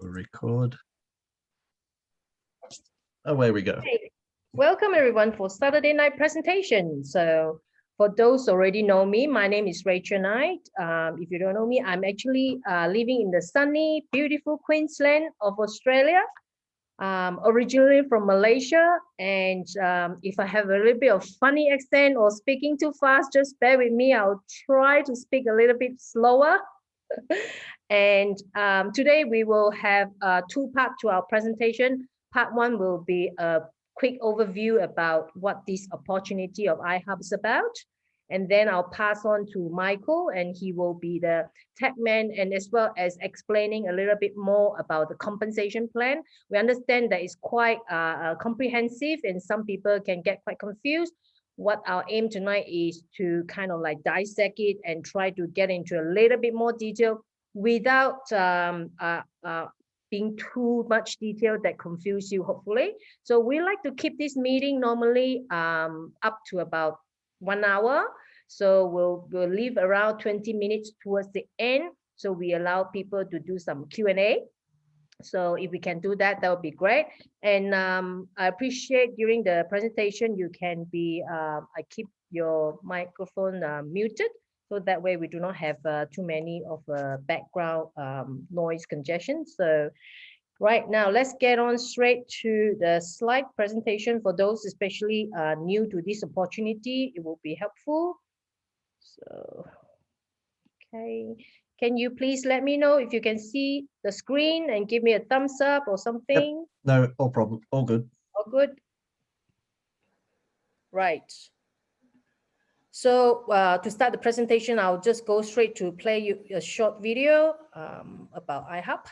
We'll record. Away we go. Hey, welcome everyone for Saturday night presentation. So for those already know me, my name is Rachel Knight. If you don't know me, I'm actually living in the sunny, beautiful Queensland of Australia. Originally from Malaysia, and if I have a little bit of funny accent or speaking too fast, just bear with me. I'll try to speak a little bit slower. And today we will have two parts to our presentation. Part one will be a quick overview about what this opportunity of Ihub is about. And then I'll pass on to Michael, and he will be the tech man, and as well as explaining a little bit more about the compensation plan. We understand that it's quite comprehensive, and some people can get quite confused. What our aim tonight is to kind of like dissect it and try to get into a little bit more detail without being too much detail that confuse you, hopefully. So we like to keep this meeting normally up to about 1 hour. So we'll leave around 20 minutes towards the end. So we allow people to do some Q&A. So if we can do that, that would be great. And I appreciate during the presentation, you can be, I keep your microphone muted. So that way we do not have too many of background noise congestion. So right now, let's get on straight to the slide presentation. For those especially new to this opportunity, it will be helpful. So, okay. Can you please let me know if you can see the screen and give me a thumbs up or something? Yep. No, no problem. All good. All good. Right. So to start the presentation, I'll just go straight to play you a short video about Ihub.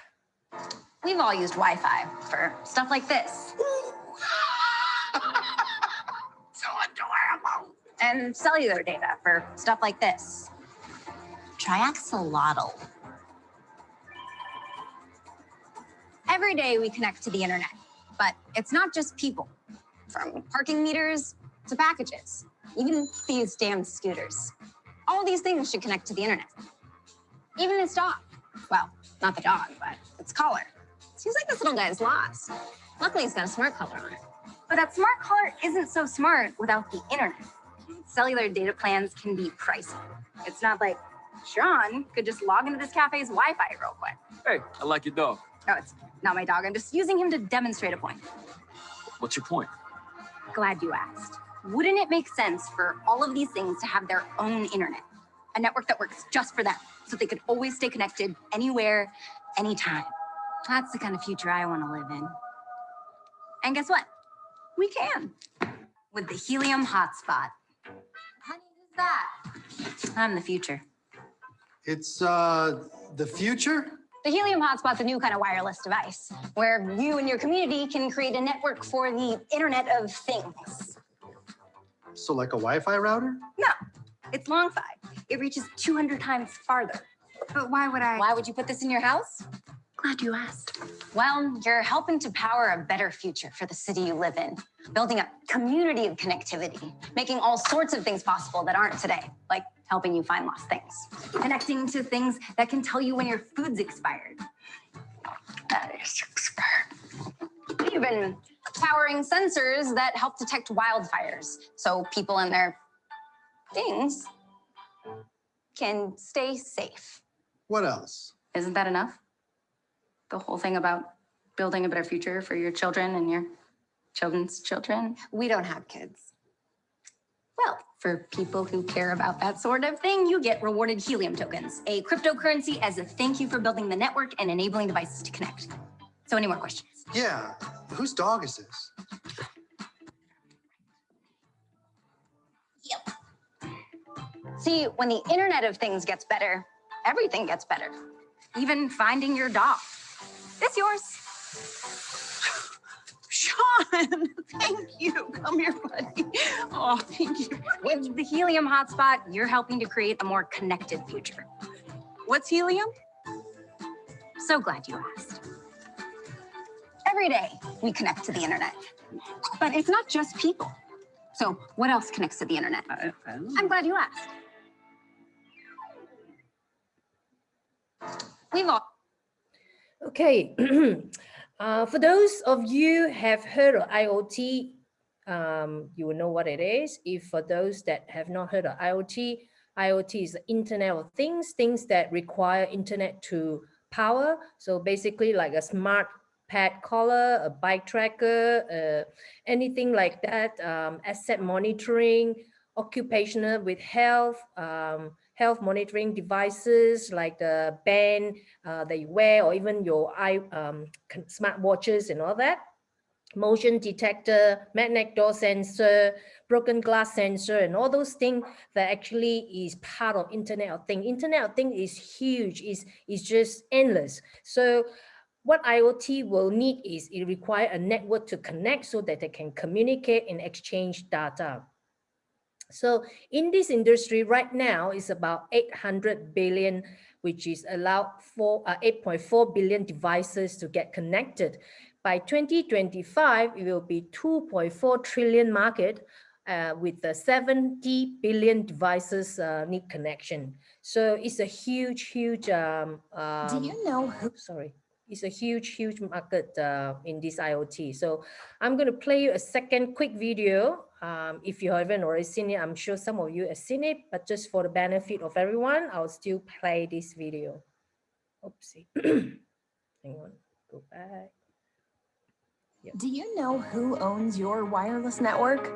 We've all used Wi-Fi for stuff like this. So adorable. And cellular data for stuff like this. Triaxolotl. Every day we connect to the internet, but it's not just people. From parking meters to packages, even these damn scooters. All these things should connect to the internet. Even this dog. Well, not the dog, but its collar. Seems like this little guy is lost. Luckily, he's got a smart collar on it. But that smart collar isn't so smart without the internet. Cellular data plans can be pricey. It's not like Sean could just log into this cafe's Wi-Fi real quick. Hey, I like your dog. No, it's not my dog. I'm just using him to demonstrate a point. What's your point? Glad you asked. Wouldn't it make sense for all of these things to have their own internet? A network that works just for them, so they could always stay connected anywhere, anytime. That's the kind of future I want to live in. And guess what? We can. With the Helium hotspot. Honey, who's that? I'm the future. It's the future? The Helium hotspot's a new kind of wireless device where you and your community can create a network for the Internet of Things. So like a Wi-Fi router? No, it's long-fi. It reaches 200 times farther. But why would you put this in your house? Glad you asked. Well, you're helping to power a better future for the city you live in, building a community of connectivity, making all sorts of things possible that aren't today, like helping you find lost things, connecting to things that can tell you when your food's expired. That is expired. Even powering sensors that help detect wildfires, so people and their things can stay safe. What else? Isn't that enough? The whole thing about building a better future for your children and your children's children? We don't have kids. Well, for people who care about that sort of thing, you get rewarded helium tokens, a cryptocurrency as a thank you for building the network and enabling devices to connect. So any more questions? Yeah, whose dog is this? Yep. See, when the Internet of Things gets better, everything gets better. Even finding your dog. This yours. Sean, thank you. Come here, buddy. Oh, thank you. With the Helium hotspot, you're helping to create a more connected future. What's helium? So glad you asked. Every day, we connect to the internet. But it's not just people. So what else connects to the internet? I'm glad you asked. We've all... Okay, for those of you have heard of IoT, you will know what it is. If for those that have not heard of IoT, IoT is the Internet of Things, things that require internet to power. So basically like a smart pad collar, a bike tracker, anything like that, asset monitoring, occupational with health, health monitoring devices like the band that you wear, or even your smart watches and all that, motion detector, magnetic door sensor, broken glass sensor, and all those things that actually is part of Internet of Things. Internet of Things is huge, is just endless. So what IoT will need is it require a network to connect so that they can communicate and exchange data. So in this industry right now is about 800 billion, which is allowed for 8.4 billion devices to get connected. By 2025, it will be 2.4 trillion market with the 70 billion devices need connection. So it's a huge, Do you know who? sorry. It's a huge market in this IoT. So I'm going to play you a second quick video. If you haven't already seen it, I'm sure some of you have seen it, but just for the benefit of everyone, I'll still play this video. Oopsie. Hang on, go back. Yep. Do you know who owns your wireless network?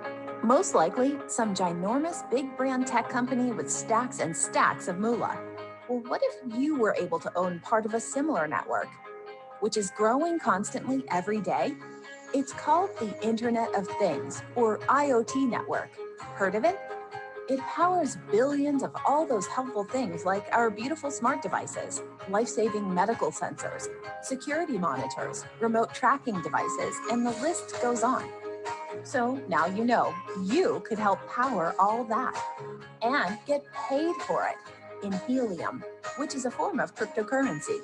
Most likely, some ginormous big brand tech company with stacks and stacks of moolah. Well, what if you were able to own part of a similar network, which is growing constantly every day? It's called the Internet of Things, or IoT network. Heard of it? It powers billions of all those helpful things like our beautiful smart devices, life-saving medical sensors, security monitors, remote tracking devices, and the list goes on. So now you know you could help power all that and get paid for it in helium, which is a form of cryptocurrency.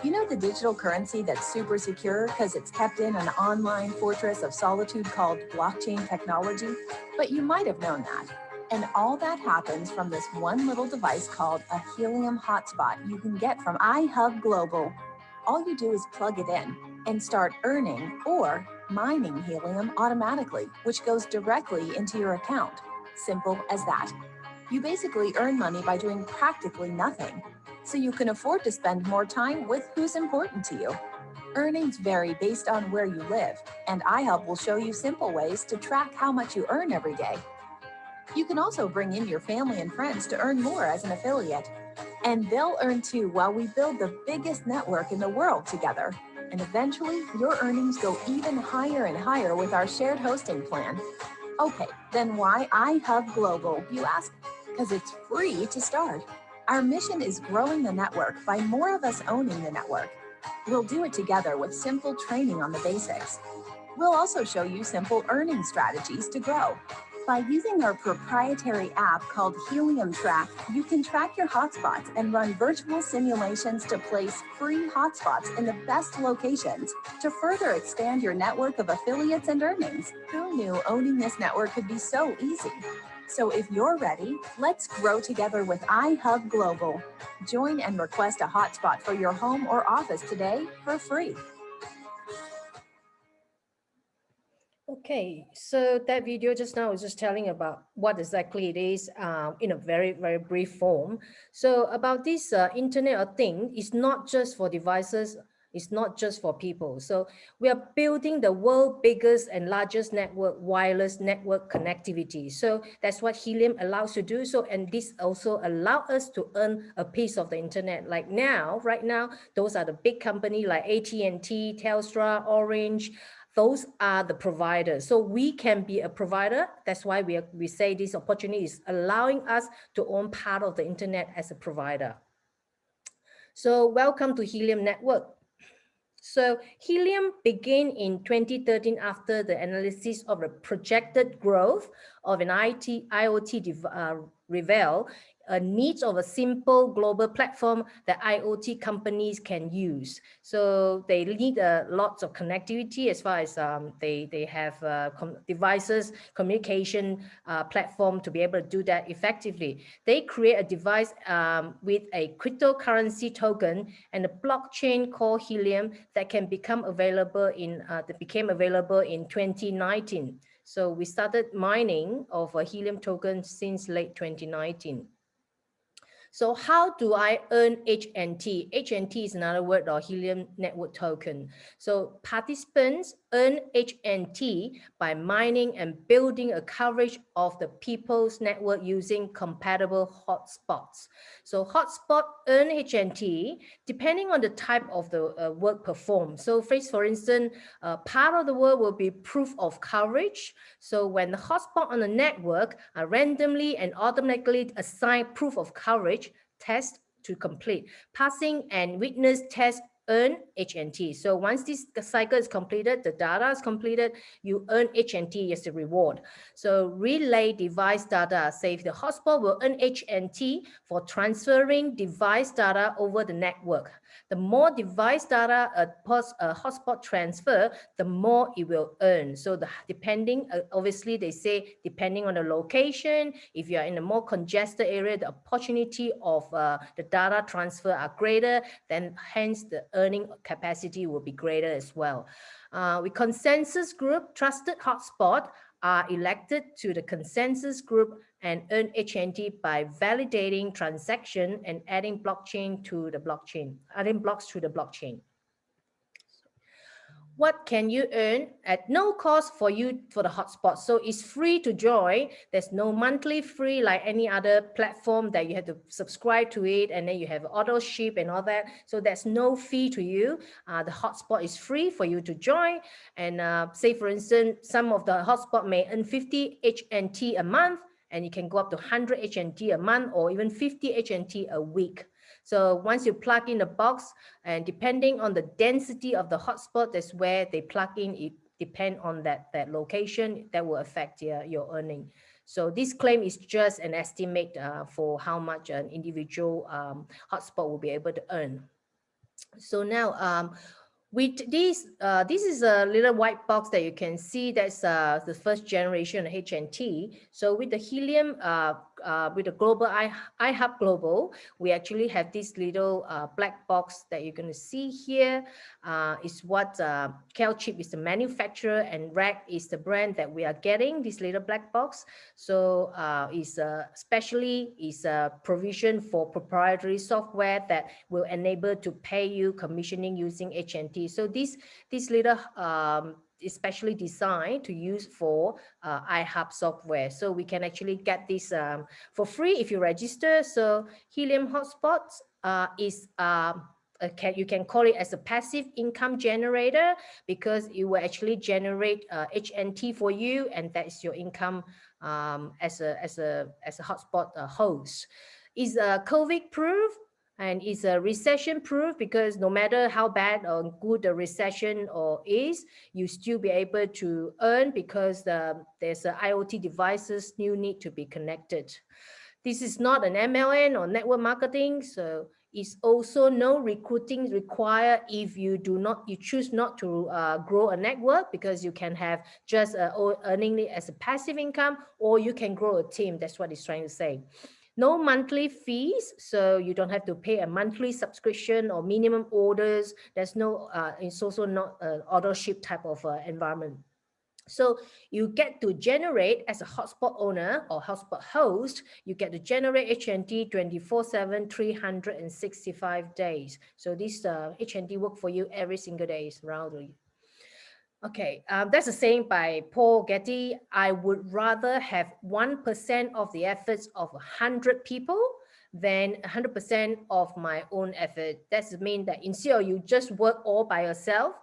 You know the digital currency that's super secure because it's kept in an online fortress of solitude called blockchain technology? But you might have known that. And all that happens from this one little device called a helium hotspot you can get from Ihub Global. All you do is plug it in and start earning or mining helium automatically, which goes directly into your account. Simple as that. You basically earn money by doing practically nothing, so you can afford to spend more time with who's important to you. Earnings vary based on where you live, and iHub will show you simple ways to track how much you earn every day. You can also bring in your family and friends to earn more as an affiliate. And they'll earn too while we build the biggest network in the world together. And eventually, your earnings go even higher and higher with our shared hosting plan. Okay, then why iHub Global, you ask? Because it's free to start. Our mission is growing the network by more of us owning the network. We'll do it together with simple training on the basics. We'll also show you simple earning strategies to grow. By using our proprietary app called Helium Track, you can track your hotspots and run virtual simulations to place free hotspots in the best locations to further expand your network of affiliates and earnings. Who knew owning this network could be so easy? So if you're ready, let's grow together with iHub Global. Join and request a hotspot for your home or office today for free. Okay, so that video just now was just telling about what exactly it is in a very brief form. So about this Internet of Things, it's not just for devices, it's not just for people. So we are building the world's biggest and largest network, wireless network connectivity. So that's what Helium allows to do. So, and this also allows us to earn a piece of the internet. Like now, right now, those are the big company like AT&T, Telstra, Orange. Those are the providers. So we can be a provider. That's why we say this opportunity is allowing us to own part of the internet as a provider. So welcome to Helium Network. So Helium began in 2013 after the analysis of the projected growth of an IoT revealed a needs of a simple global platform that IoT companies can use. So they need lots of connectivity as far as they have devices, communication platform to be able to do that effectively. They create a device with a cryptocurrency token and a blockchain called Helium that can become available in that became available in 2019. So we started mining of a Helium token since late 2019. So how do I earn HNT? HNT is another word or Helium Network Token. So participants earn HNT by mining and building a coverage of the people's network using compatible hotspots. So hotspot earn HNT depending on the type of the work performed. So for instance, part of the work will be proof of coverage. So when the hotspot on the network are randomly and automatically assigned proof of coverage test to complete, passing and witness test earn HNT. So once this cycle is completed, the data is completed, you earn HNT as a reward. So relay device data, say the hotspot will earn HNT for transferring device data over the network. The more device data a hotspot transfer, the more it will earn. So depending, obviously they say depending on the location, if you are in a more congested area, the opportunity of the data transfer are greater, then hence the earning capacity will be greater as well. With consensus group, trusted hotspot are elected to the consensus group and earn HNT by validating transaction and adding blockchain to the blockchain, adding blocks to the blockchain. What can you earn at no cost for you for the hotspot? So it's free to join. There's no monthly free like any other platform that you have to subscribe to it and then you have auto ship and all that. So there's no fee to you. The hotspot is free for you to join. And say for instance, some of the hotspot may earn 50 HNT a month and you can go up to 100 HNT a month or even 50 HNT a week. So once you plug in the box, and depending on the density of the hotspot, that's where they plug in. It depends on that location that will affect your earning. So this claim is just an estimate for how much an individual hotspot will be able to earn. So now, with this is a little white box that you can see. That's the first generation HNT. So with the Helium, with the global Ihub Global, we actually have this little black box that you're going to see here. Is what Calchip is the manufacturer and RAG is the brand that we are getting, this little black box. So is especially is a provision for proprietary software that will enable to pay you commissioning using HNT. So this little especially designed to use for Ihub software. So we can actually get this for free if you register. So Helium Hotspots is you can call it as a passive income generator because it will actually generate HNT for you, and that is your income as a hotspot host. Is COVID proof and is a recession proof because no matter how bad or good the recession is, you still be able to earn because there's IoT devices still need to be connected. This is not an MLM or network marketing, so it's also no recruiting required if you choose not to grow a network, because you can have just earning it as a passive income, or you can grow a team. That's what it's trying to say. No monthly fees, so you don't have to pay a monthly subscription or minimum orders. There's no, it's also not an auto ship type of environment. So you get to generate as a hotspot owner or hotspot host, you get to generate HNT 24/7, 365 days. So this HNT work for you every single day around the. Okay, that's a saying by Paul Getty. I would rather have 1% of the efforts of 100 people than 100% of my own effort. That means that instead of you just work all by yourself,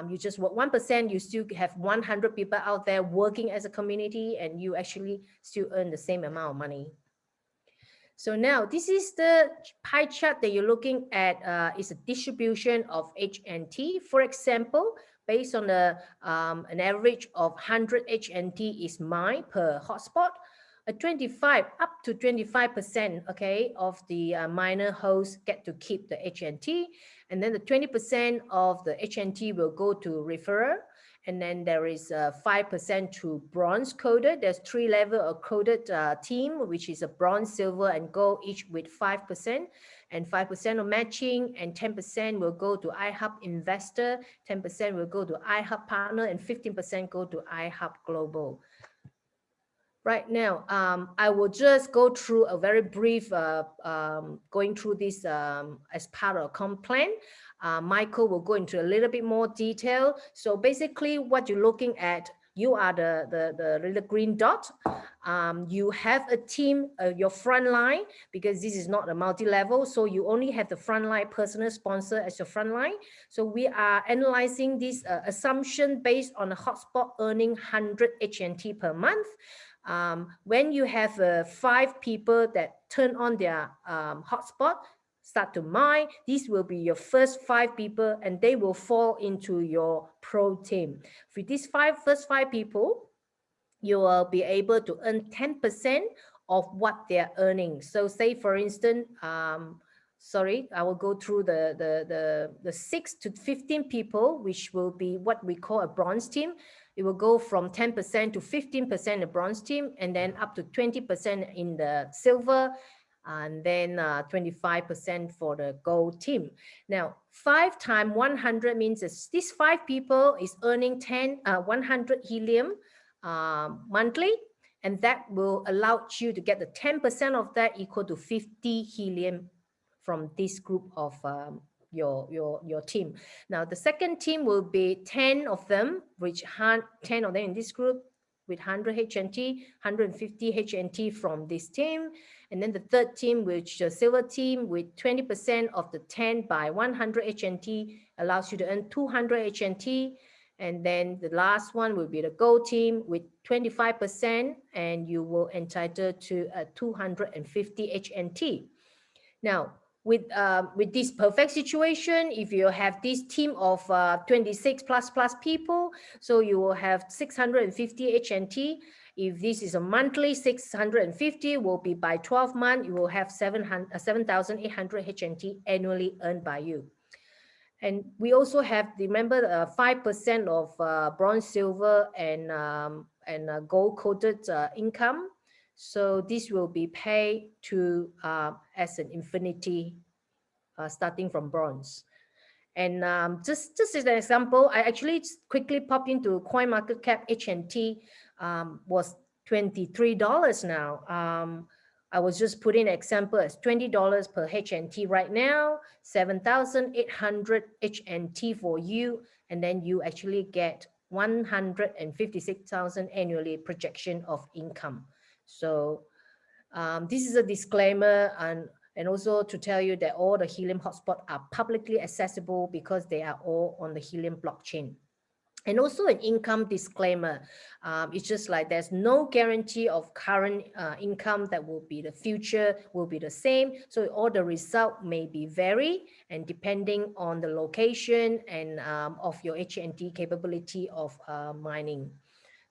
you just work 1%, you still have 100 people out there working as a community, and you actually still earn the same amount of money. So now this is the pie chart that you're looking at. Is a distribution of HNT. For example, based on the an average of 100 HNT is mine per hotspot. a 25 up to 25%, okay, of the minor hosts get to keep the HNT, and then the 20% of the HNT will go to referrer, and then there is 5% to bronze coded. There's 3 level of coded team, which is a bronze, silver, and gold, each with 5%, and 5% of matching, and 10% will go to Ihub investor, 10% will go to Ihub partner, and 15% go to Ihub global. Right now, I will just go through a very brief going through this as part of a comp plan. Michael will go into a little bit more detail. So basically what you're looking at, you are the little green dot. You have a team, your front line, because this is not a multi-level. So you only have the frontline personal sponsor as your front line. So we are analyzing this assumption based on a hotspot earning 100 HNT per month. When you have 5 people that turn on their hotspot, start to mine, these will be your first 5 people, and they will fall into your pro team. For these first five people, you will be able to earn 10% of what they're earning. So say for instance, sorry, I will go through the 6 to 15 people, which will be what we call a bronze team. It will go from 10% to 15% the bronze team, and then up to 20% in the silver, and then 25% for the gold team. Now, 5 times 100 means these 5 people is earning 100 helium monthly, and that will allow you to get the 10% of that equal to 50 helium from this group of your team. Now, the second team will be 10 of them, which 10 of them in this group with 100 HNT, 150 HNT from this team. And then the third team, which is a silver team with 20% of the 10 by 100 HNT, allows you to earn 200 HNT. And then the last one will be the gold team with 25%, and you will entitled to a 250 HNT. Now, with this perfect situation, if you have this team of 26 plus people, so you will have 650 HNT. If this is a monthly, 650 will be by 12 months, you will have 7,800 HNT annually earned by you. And we also have, remember, 5% of bronze, silver, and gold coded income. So this will be paid to as an infinity starting from bronze. And just as an example, I actually quickly popped into CoinMarketCap. HNT was $23 now. I was just putting an example as $20 per HNT right now, 7,800 HNT for you, and then you actually get 156,000 annually projection of income. So this is a disclaimer, and also to tell you that all the helium hotspots are publicly accessible because they are all on the helium blockchain. And also an income disclaimer. It's just like there's no guarantee of current income that will be the future will be the same. So all the result may be vary, and depending on the location and of your HNT capability of mining.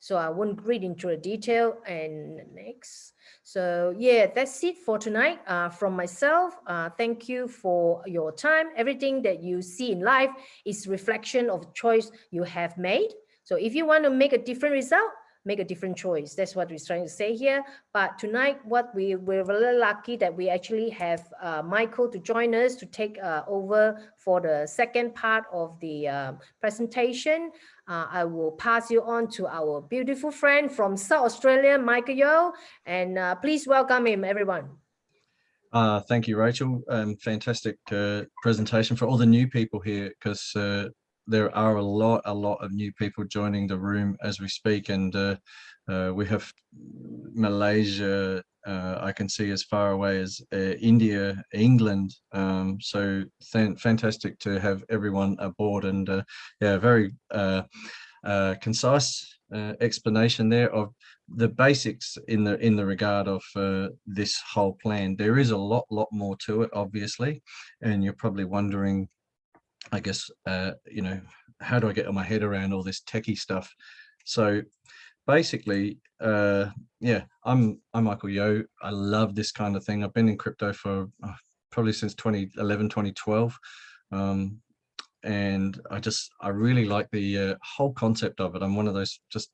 So I won't read into the detail. And next. So yeah, that's it for tonight from myself. Thank you for your time. Everything that you see in life is reflection of choice you have made. So if you want to make a different result, make a different choice. That's what we're trying to say here. But tonight, what we're really lucky that we actually have Michael to join us to take over for the second part of the presentation. I will pass you on to our beautiful friend from South Australia, Michael Yo, and please welcome him, everyone. Thank you, Rachel. Fantastic presentation for all the new people here, because there are a lot of new people joining the room as we speak, and we have Malaysia, I can see as far away as India, England. So fantastic to have everyone aboard, and yeah, very concise explanation there of the basics in the regard of this whole plan. There is a lot more to it, obviously, and you're probably wondering, I guess, you know, how do I get my head around all this techie stuff? So basically, yeah, I'm Michael Yo. I love this kind of thing. I've been in crypto for probably since 2011, 2012. And I really like the whole concept of it. I'm one of those just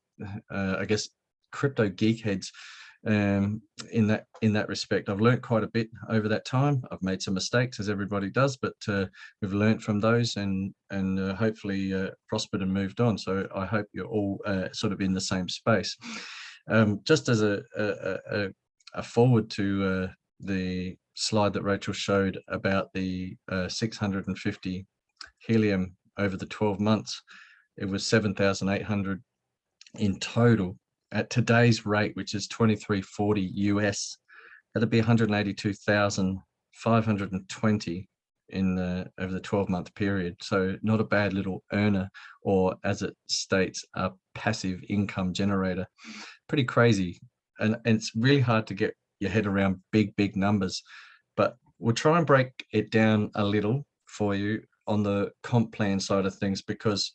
I guess crypto geek heads in that respect. I've learned quite a bit over that time. I've made some mistakes, as everybody does, but we've learned from those and hopefully prospered and moved on. So I hope you're all sort of in the same space. Just as a forward to the slide that Rachel showed about the 650 helium over the 12 months, it was 7,800 in total. At today's rate, which is 2340 US, that'd be 182,520 in over the 12-month period. So not a bad little earner, or as it states, a passive income generator. Pretty crazy. And it's really hard to get your head around big numbers, but we'll try and break it down a little for you on the comp plan side of things, because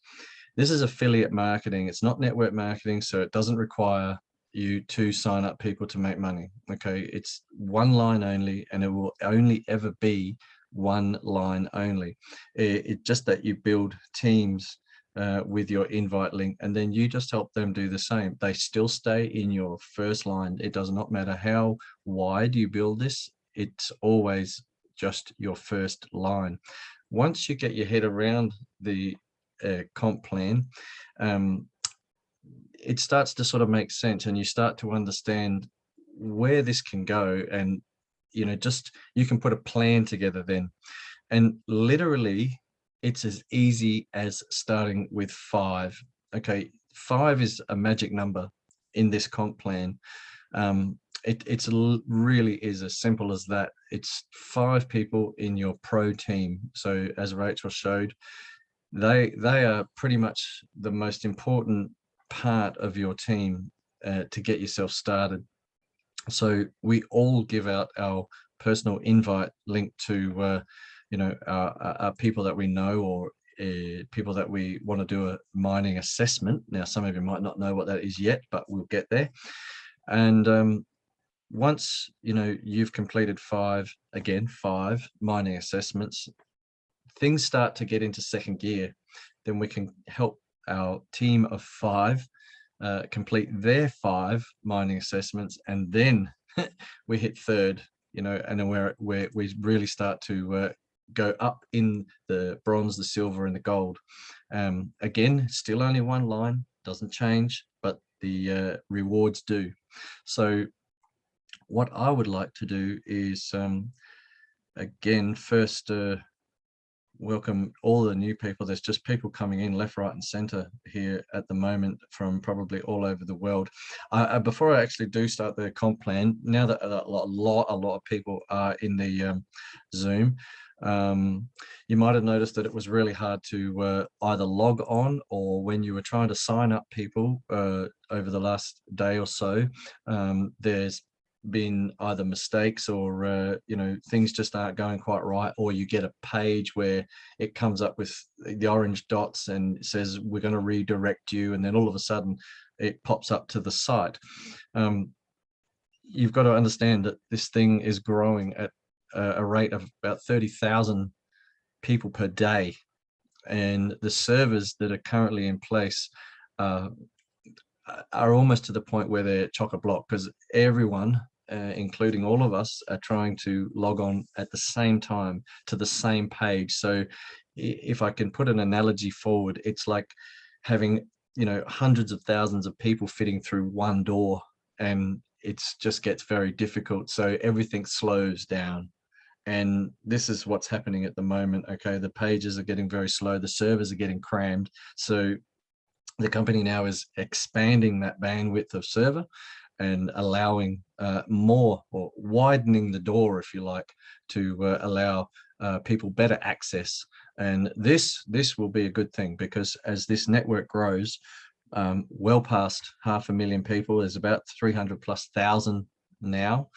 this is affiliate marketing. It's not network marketing, so it doesn't require you to sign up people to make money. Okay, it's one line only, and it will only ever be one line only. It's just that you build teams with your invite link, and then you just help them do the same. They still stay in your first line. It does not matter how wide you build this. It's always just your first line. Once you get your head around the comp plan, it starts to sort of make sense, and you start to understand where this can go, and just you can put a plan together then. And literally it's as easy as starting with 5. Okay, 5 is a magic number in this comp plan. It's really is as simple as that. It's 5 people in your pro team. So as Rachel showed, they are pretty much the most important part of your team to get yourself started. So we all give out our personal invite link to our people that we know, or people that we want to do a mining assessment. Now, some of you might not know what that is yet, but we'll get there. And once you've completed 5 mining assessments, things start to get into second gear. Then we can help our team of 5 complete their 5 mining assessments, and then we hit third, and then where we really start to go up in the bronze, the silver, and the gold. Again, still only one line, doesn't change, but the rewards do. So what I would like to do is again, first welcome all the new people. There's just people coming in left, right, and center here at the moment from probably all over the world. Before I actually do start the comp plan, now that a lot of people are in the Zoom, you might have noticed that it was really hard to either log on, or when you were trying to sign up people over the last day or so, there's been either mistakes, or things just aren't going quite right, or you get a page where it comes up with the orange dots and it says we're going to redirect you, and then all of a sudden it pops up to the site. You've got to understand that this thing is growing at a rate of about 30,000 people per day, and the servers that are currently in place are almost to the point where they're chock-a-block, because everyone, including all of us, are trying to log on at the same time to the same page. So if I can put an analogy forward, it's like having hundreds of thousands of people fitting through one door, and it just gets very difficult. So everything slows down, and this is what's happening at the moment. Okay, the pages are getting very slow, the servers are getting crammed. So the company now is expanding that bandwidth of server and allowing more, or widening the door, if you like, to allow people better access. And this will be a good thing, because as this network grows, well past 500,000 people, there's about 300,000+ now.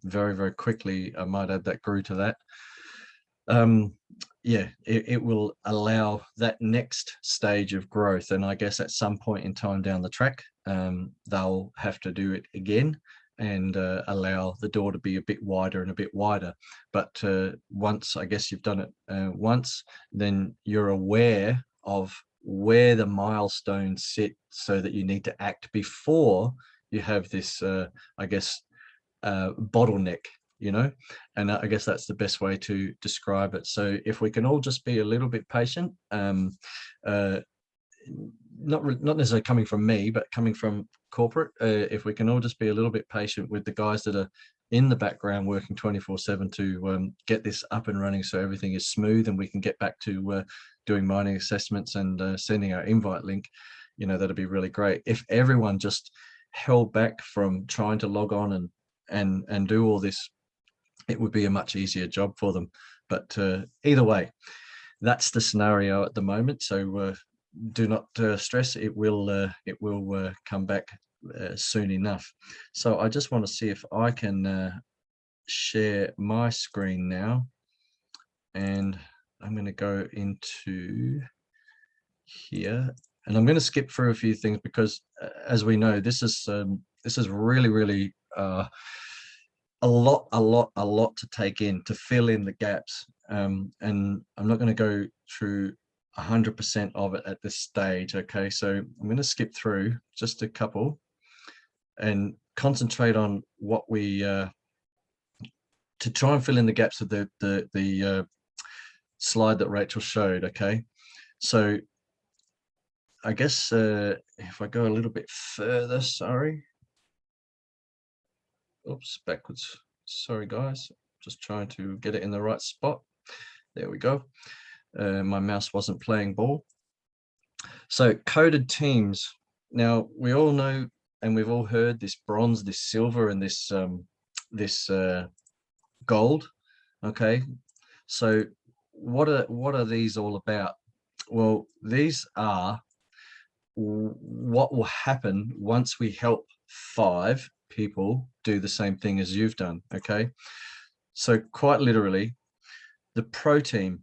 Very quickly, I might add, that grew to that. yeah, it will allow that next stage of growth. And I guess at some point in time down the track, they'll have to do it again and allow the door to be a bit wider and a bit wider. But once, I guess you've done it once, then you're aware of where the milestones sit so that you need to act before you have this, I guess, bottleneck, you know, and I guess that's the best way to describe it. So if we can all just be a little bit patient, not necessarily coming from me, but coming from corporate, if we can all just be a little bit patient with the guys that are in the background working 24/7 to get this up and running so everything is smooth and we can get back to doing mining assessments and sending our invite link, you know, that'd be really great. If everyone just held back from trying to log on and do all this, it would be a much easier job for them. But either way, that's the scenario at the moment. So do not stress. It will come back soon enough. So I just want to see if I can share my screen now, and I'm going to go into here, and I'm going to skip through a few things because, as we know, this is really a lot to take in, to fill in the gaps, and I'm not going to go through 100% of it at this stage. Okay, so I'm going to skip through just a couple and concentrate on what we to try and fill in the gaps of the slide that Rachel showed. Okay, so I guess if I go a little bit further, sorry. Oops, backwards. Sorry, guys. Just trying to get it in the right spot. There we go. My mouse wasn't playing ball. So coded teams. Now we all know, and we've all heard, this bronze, this silver, and this gold. Okay. So what are these all about? Well, these are what will happen once we help 5 people do the same thing as you've done. Okay, so quite literally, the pro team,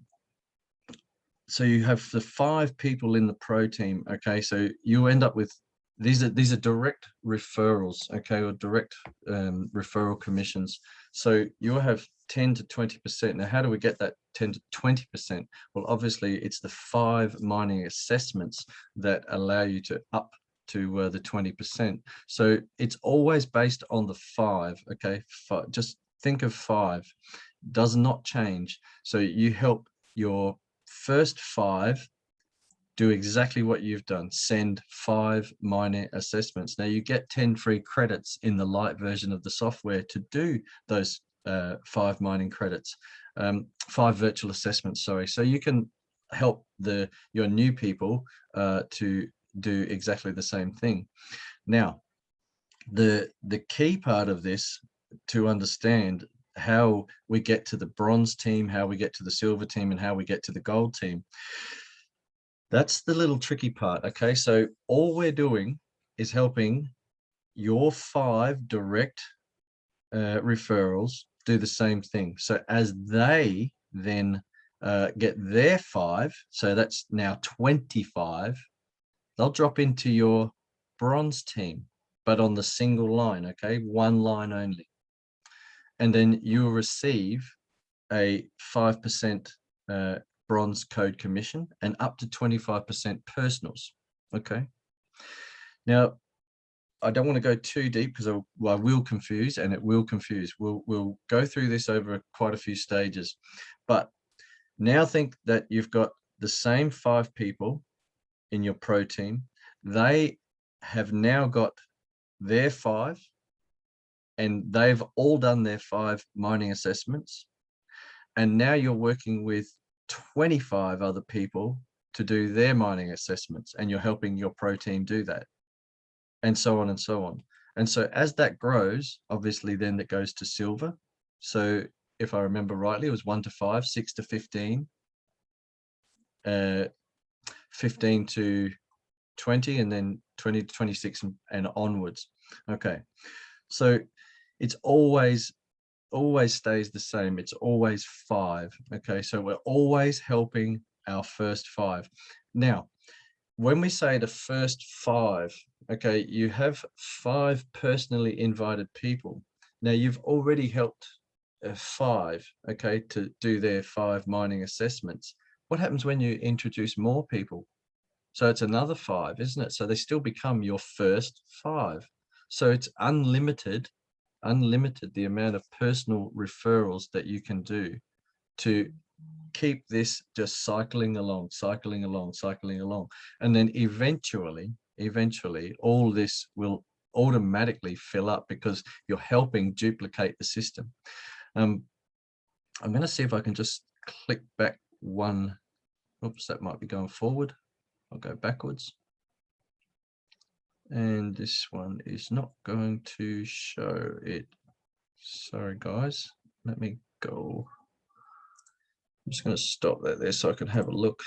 so you have the 5 people in the pro team. Okay, so you end up with these are direct referrals, okay, or direct referral commissions. So you'll have 10 to 20%. Now, how do we get that 10 to 20%? Well, obviously it's the 5 mining assessments that allow you to up to the 20%. So it's always based on the 5. Okay, just think of 5, does not change. So you help your first 5 do exactly what you've done, send 5 mining assessments. Now you get 10 free credits in the light version of the software to do those 5 mining credits, 5 virtual assessments, sorry. So you can help your new people to do exactly the same thing. Now, the key part of this, to understand how we get to the bronze team, how we get to the silver team, and how we get to the gold team, that's the little tricky part. Okay, so all we're doing is helping your 5 direct referrals do the same thing. So as they then get their 5, so that's now 25, they'll drop into your bronze team, but on the single line. Okay, 1 line only, and then you'll receive a 5% bronze code commission and up to 25% personals. Okay, now I don't want to go too deep because I will confuse, and it will confuse. We'll go through this over quite a few stages, but now think that you've got the same 5 people in your pro team. They have now got their 5, and they've all done their 5 mining assessments, and now you're working with 25 other people to do their mining assessments, and you're helping your pro team do that, and so on and so on. And so as that grows, obviously then it goes to silver. So if I remember rightly, it was 1 to 5, 6 to 15, 15 to 20, and then 20 to 26 and onwards. Okay, so it's always always stays the same. It's always 5. Okay, so we're always helping our first 5. Now, when we say the first 5, okay, you have 5 personally invited people. Now you've already helped 5, okay, to do their 5 mining assessments. What happens when you introduce more people? So it's another 5, isn't it? So they still become your first 5. So it's unlimited the amount of personal referrals that you can do to keep this just cycling along. And then eventually all this will automatically fill up because you're helping duplicate the system. I'm going to see if I can just click back one. Oops, that might be going forward. I'll go backwards. And this one is not going to show it. Sorry, guys. Let me go. I'm just going to stop that there so I can have a look.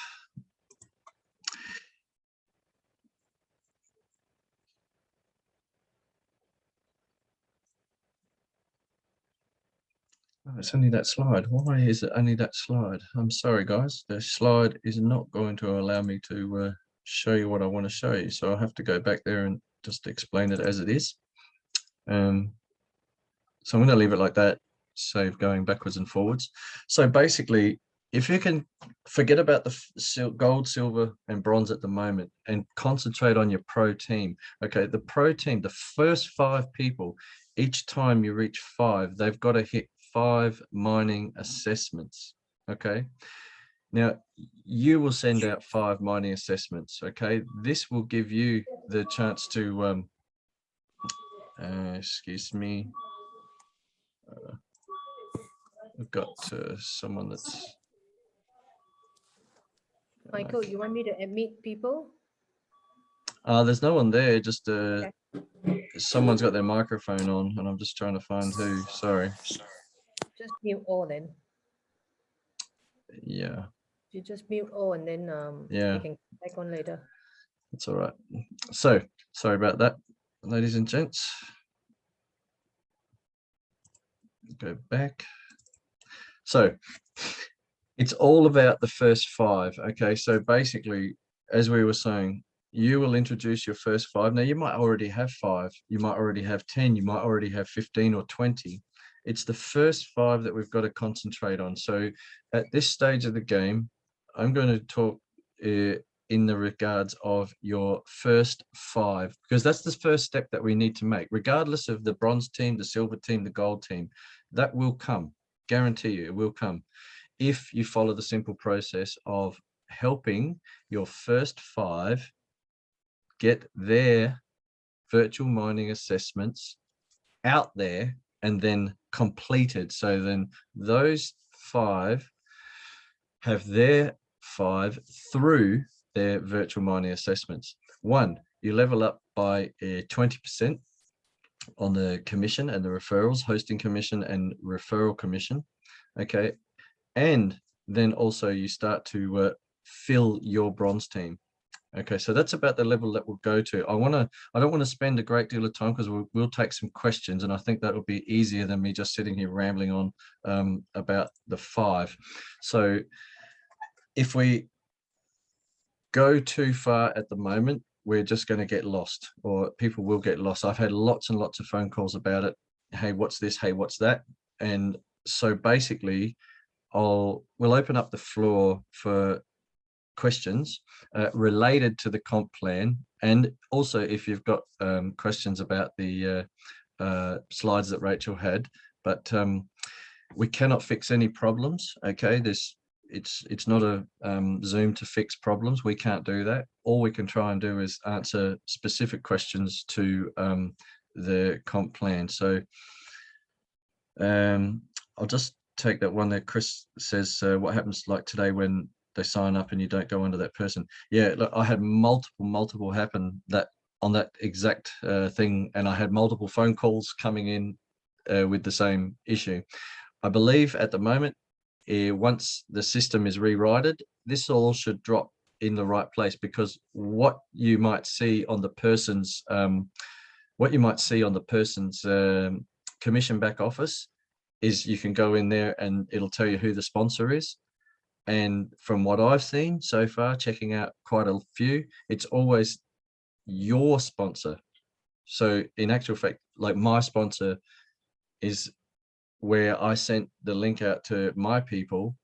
Oh, it's only that slide. Why is it only that slide? I'm sorry, guys. The slide is not going to allow me to show you what I want to show you. So I'll have to go back there and just explain it as it is. So I'm going to leave it like that, save going backwards and forwards. So basically, if you can forget about the gold, silver, and bronze at the moment and concentrate on your pro team. Okay, the pro team, the first 5 people, each time you reach 5, they've got to hit 5 mining assessments. Okay, now you will send out 5 mining assessments. Okay, this will give you the chance to excuse me, I've got someone that's Michael, you want me to admit people? there's no one there, just Okay. someone's got their microphone on and I'm just trying to find who. Sorry. Just mute all then. Yeah, You just mute all and then yeah, you can come back on later. that's all right. So sorry about that, ladies and gents. Go back. So it's all about the first 5. Okay, so basically, as we were saying, you will introduce your first 5. Now you might already have 5, you might already have 10, you might already have 15 or 20. It's the first 5 that we've got to concentrate on. So at this stage of the game, I'm going to talk in the regards of your first 5, because that's the first step that we need to make, regardless of the bronze team, the silver team, the gold team. That will come, guarantee you, it will come if you follow the simple process of helping your first 5 get their virtual mining assessments out there and then completed. So then those 5 have their 5 through their virtual mining assessments. 1, you level up by 20% on the commission and the referrals, hosting commission and referral commission. Okay, and then also you start to fill your bronze team. Okay, so that's about the level that we'll go to. I don't want to spend a great deal of time because we'll take some questions, and I think that will be easier than me just sitting here rambling on about the 5. So if we go too far at the moment, we're just going to get lost, or people will get lost. I've had lots and lots of phone calls about it. Hey, what's this? Hey, what's that? And so basically, we'll open up the floor for questions related to the comp plan, and also if you've got questions about the slides that Rachel had, but we cannot fix any problems. Okay, it's not a Zoom to fix problems. We can't do that. All we can try and do is answer specific questions to the comp plan. So I'll just take that one there. Chris says, what happens like today when they sign up and you don't go under that person? Yeah, look, I had multiple happen that on that exact thing, and I had multiple phone calls coming in with the same issue. I believe at the moment, once the system is rewrited, this all should drop in the right place, because what you might see on the person's commission back office is you can go in there and it'll tell you who the sponsor is. And from what I've seen so far, checking out quite a few, it's always your sponsor. So in actual fact, like my sponsor is where I sent the link out to my people.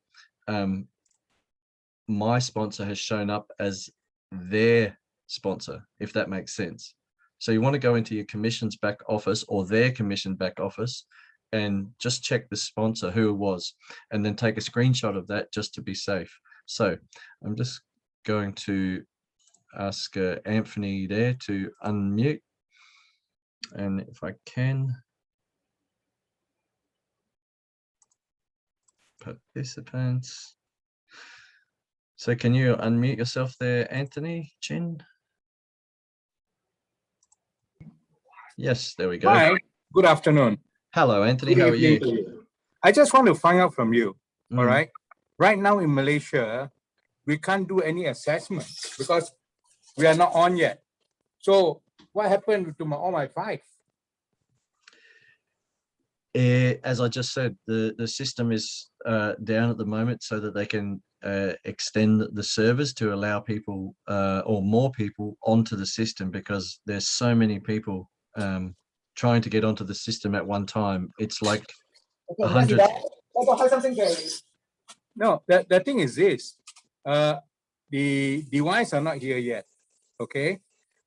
My sponsor has shown up as their sponsor, if that makes sense. So you want to go into your commissions back office or their commission back office and just check the sponsor, who it was, and then take a screenshot of that just to be safe. So I'm just going to ask Anthony there to unmute. And if I can, participants. So can you unmute yourself there, Anthony Chin? Yes, there we go. Hi, good afternoon. Hello, Anthony. Good How are evening you? to you. I just want to find out from you, all Mm. right? Right now in Malaysia, we can't do any assessment because we are not on yet. So what happened to all my 5? As I just said, the system is down at the moment so that they can extend the servers to allow people or more people onto the system, because there's so many people trying to get onto the system at one time. It's like 100. No, the thing is this, the device are not here yet, okay?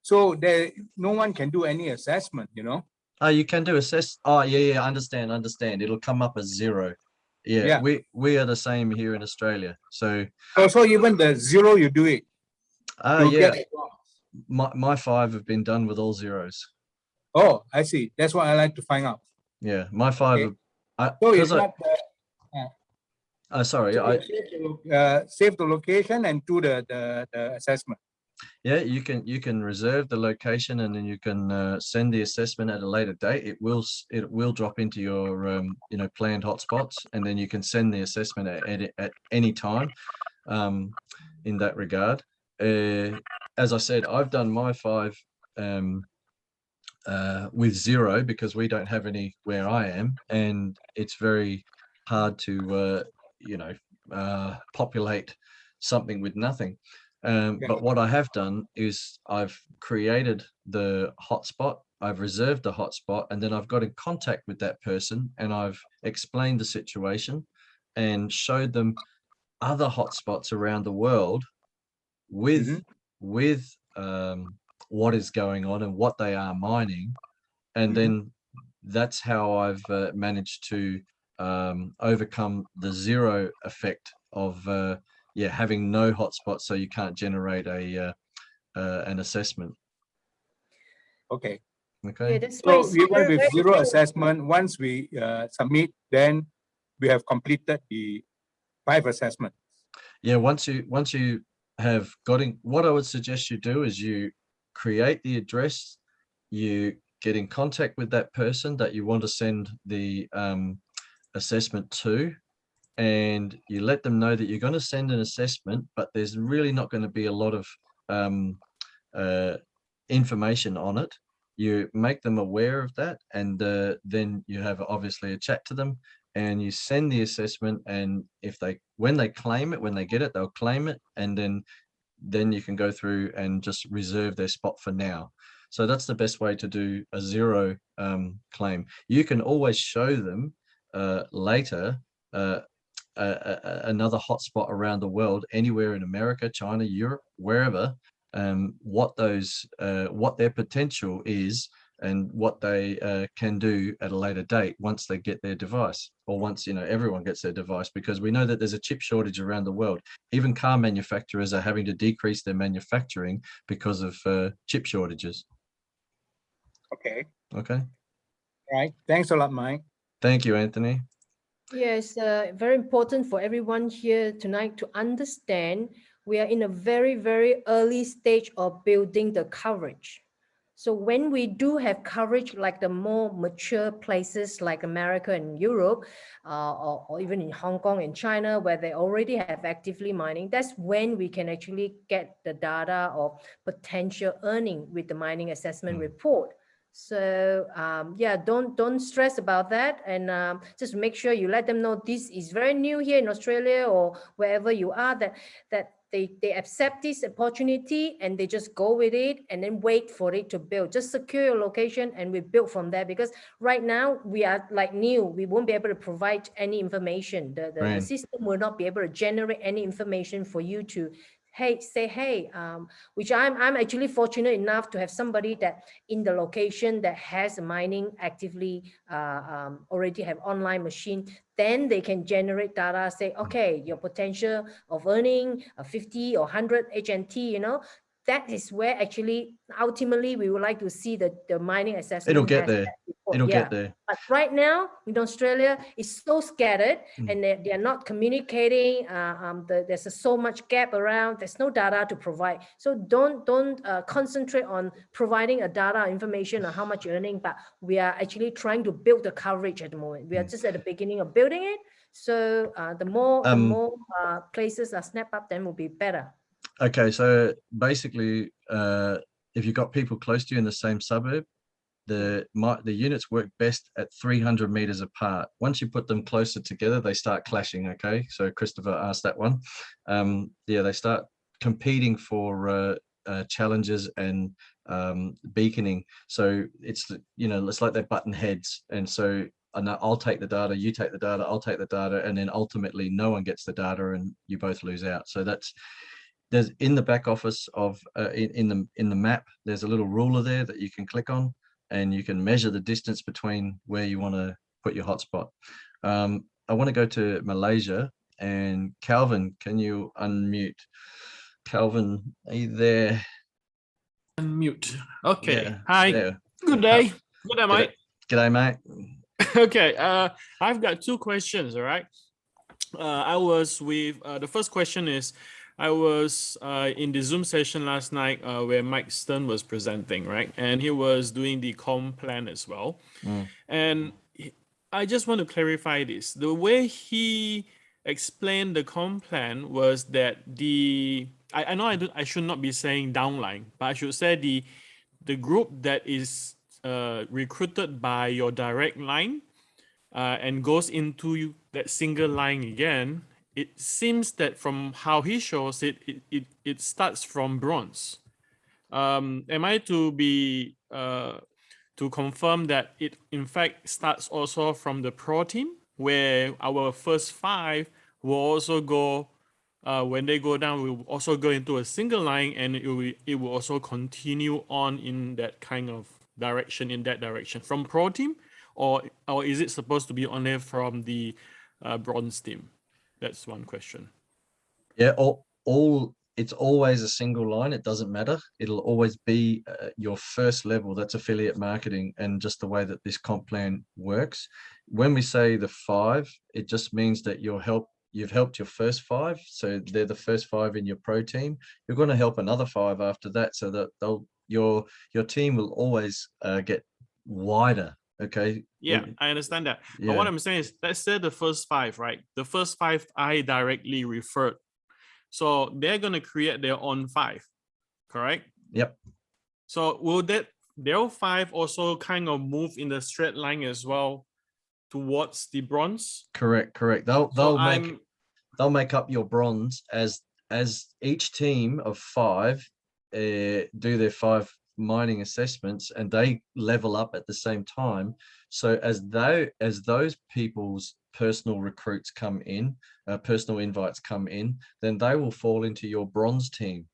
So there, no one can do any assessment, you know? Oh, you can do assess. Oh, yeah, understand. It'll come up as 0. Yeah, Yeah. we are the same here in Australia. So So even the 0, you do it. You'll yeah, get it wrong. my 5 have been done with all 0s. Oh, I see. That's what I like to find out. Yeah, my 5 Okay. have, So it's because not sorry, so you save the location and do the assessment. yeah, you can reserve the location, and then you can send the assessment at a later date. It will drop into your planned hotspots, and then you can send the assessment at any time in that regard. As I said, I've done my 5 with 0 because we don't have any where I am, and it's very hard to populate something with nothing. But what I have done is I've created the hotspot, I've reserved the hotspot, and then I've got in contact with that person and I've explained the situation and showed them other hotspots around the world with what is going on and what they are mining. And then that's how I've managed to overcome the 0 effect of having no hotspots, so you can't generate an assessment. Okay. Okay. Yeah, that's why So it's even with very 0 assessment, once we submit, then we have completed the 5 assessment. Yeah, once you have what I would suggest you do is you create the address, you get in contact with that person that you want to send the assessment to, and you let them know that you're going to send an assessment, but there's really not going to be a lot of information on it. You make them aware of that, and then you have obviously a chat to them, and you send the assessment, and when they claim it, when they get it, they'll claim it, and then you can go through and just reserve their spot for now. So that's the best way to do a 0 claim. You can always show them later another hotspot around the world, anywhere in America, China, Europe, wherever, what their potential is and what they can do at a later date once they get their device, or once everyone gets their device, because we know that there's a chip shortage around the world. Even car manufacturers are having to decrease their manufacturing because of chip shortages. Okay. Okay. All right. Thanks a lot, Mike. Thank you, Anthony. Yes, very important for everyone here tonight to understand we are in a very, very early stage of building the coverage. So when we do have coverage, like the more mature places like America and Europe, or even in Hong Kong and China, where they already have actively mining, that's when we can actually get the data of potential earning with the mining assessment report. So yeah, don't stress about that, and just make sure you let them know this is very new here in Australia or wherever you are, that they accept this opportunity and they just go with it and then wait for it to build. Just secure your location and we build from there, because right now we are like new. We won't be able to provide any information. The system will not be able to generate any information for you to say, which I'm actually fortunate enough to have somebody that in the location that has mining actively already have online machine. Then they can generate data, say, okay, your potential of earning 50 or 100 HNT, you know, that is where actually ultimately we would like to see the mining assessment. It'll get there. It'll get there. But right now in Australia, it's so scattered and they are not communicating. There's so much gap around. There's no data to provide. So don't concentrate on providing a data information on how much you're earning. But we are actually trying to build the coverage at the moment. We are just at the beginning of building it. So the more places are snapped up, then will be better. Okay, so basically, if you've got people close to you in the same suburb, the units work best at 300 meters apart. Once you put them closer together, they start clashing. Okay, so Christopher asked that one. Yeah, they start competing for challenges and beaconing. So it's, you know, it's like they're button heads, and so I'll take the data, you take the data, I'll take the data, and then ultimately no one gets the data and you both lose out. So there's in the back office of in the map, there's a little ruler there that you can click on, and you can measure the distance between where you want to put your hotspot. I want to go to Malaysia, and Calvin, can you unmute? Calvin, are you there? Unmute. Okay. Yeah, Hi. there. Good day. Good day, mate. G'day, mate. Okay. I've got two questions. All right. I was with the first question is, I was in the Zoom session last night where Mike Stern was presenting, right? And he was doing the comp plan as well. And I just want to clarify this. The way he explained the comp plan was that I know I should not be saying downline, but I should say the group that is recruited by your direct line and goes into that single line again. It seems that from how he shows it, it starts from bronze. Am I to be to confirm that it in fact starts also from the pro team, where our first 5 will also go when they go down, we will also go into a single line, and it will also continue on in that kind of direction, from pro team, or is it supposed to be only from the bronze team? That's one question. Yeah, it's always a single line. It doesn't matter. It'll always be your first level. That's affiliate marketing, and just the way that this comp plan works. When we say the 5, it just means that you've helped your first 5. So they're the first 5 in your pro team. You're going to help another 5 after that, so that your team will always get wider. Okay. Yeah, I understand that. Yeah. But what I'm saying is, let's say the first 5, right? The first 5 I directly referred. So they're going to create their own 5, correct? Yep. So will their 5 also kind of move in the straight line as well towards the bronze? Correct. They'll make up your bronze as each team of 5 do their 5 mining assessments, and they level up at the same time. So as those people's personal recruits come in, personal invites come in, then they will fall into your bronze team,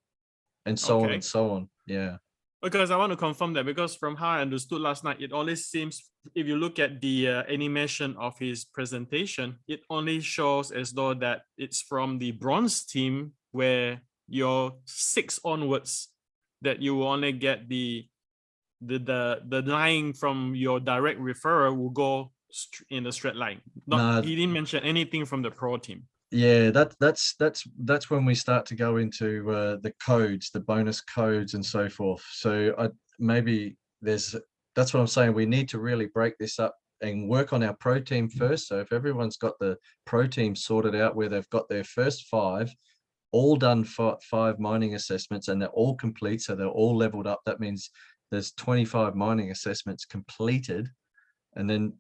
and so on and so on. Yeah. Because I want to confirm that, because from how I understood last night, it only seems, if you look at the animation of his presentation, it only shows as though that it's from the bronze team, where your 6 onwards, that you will only get the line from your direct referrer will go in a straight line. He didn't mention anything from the pro team. Yeah, that's when we start to go into the codes, the bonus codes, and so forth. So that's what I'm saying. We need to really break this up and work on our pro team first. So if everyone's got the pro team sorted out, where they've got their first 5 all done for 5 mining assessments, and they're all complete, so they're all leveled up, that means there's 25 mining assessments completed, and then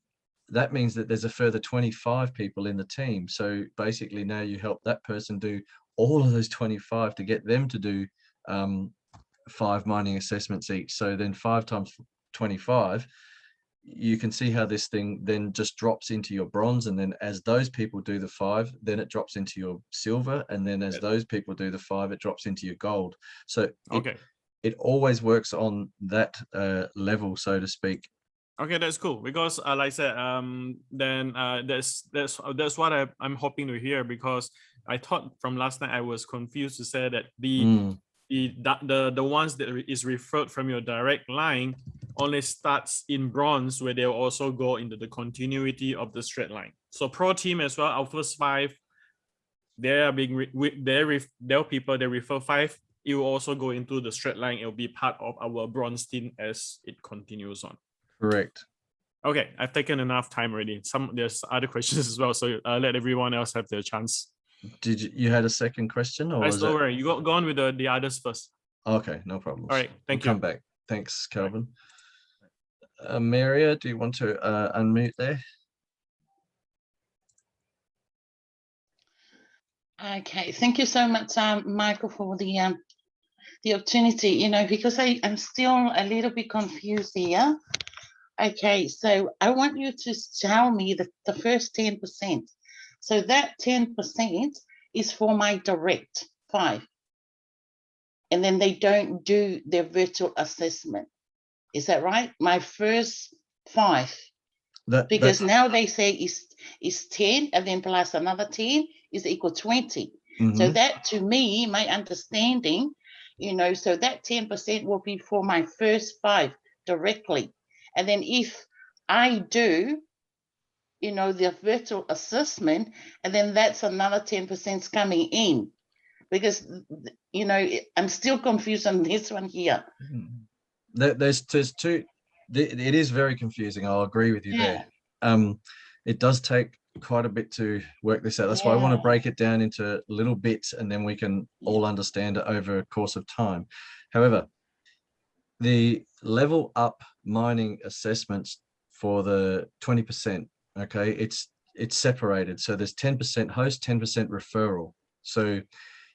that means that there's a further 25 people in the team. So basically now you help that person do all of those 25 to get them to do 5 mining assessments each. So then 5 times 25, you can see how this thing then just drops into your bronze, and then as those people do the 5, then it drops into your silver, and then as those people do the 5, it drops into your gold. So it always works on that level, so to speak. Okay, that's cool, because like I said, then that's what I'm hoping to hear, because I thought from last night I was confused to say that the ones that is referred from your direct line only starts in bronze, where they'll also go into the continuity of the straight line. So pro team as well, our first 5, they are being they're people they refer 5. It will also go into the straight line. It will be part of our bronze team as it continues on. Correct. Okay, I've taken enough time already. There's other questions as well, so let everyone else have their chance. Did you had a second question, or don't worry, you go on with the others first. Okay, no problem. All right, thank you. Come back. Thanks, Kelvin. Maria, do you want to unmute there? Okay, thank you so much, Michael, for the opportunity. You know, because I'm still a little bit confused here. Okay, so I want you to tell me the first 10%. So that 10% is for my direct 5, and then they don't do their virtual assessment. Is that right? My first 5. Because now they say is 10, and then plus another 10 is equal 20. So that, to me, my understanding, you know, so that 10% will be for my first 5 directly. And then if I do, you know, the virtual assessment, and then that's another 10% coming in. Because, you know, I'm still confused on this one here. There's 2. It is very confusing. I'll agree with you there. It does take quite a bit to work this out. That's why I want to break it down into little bits, and then we can all understand it over a course of time. However, the level up mining assessments for the 20%, okay, it's separated. So there's 10% host, 10% referral. So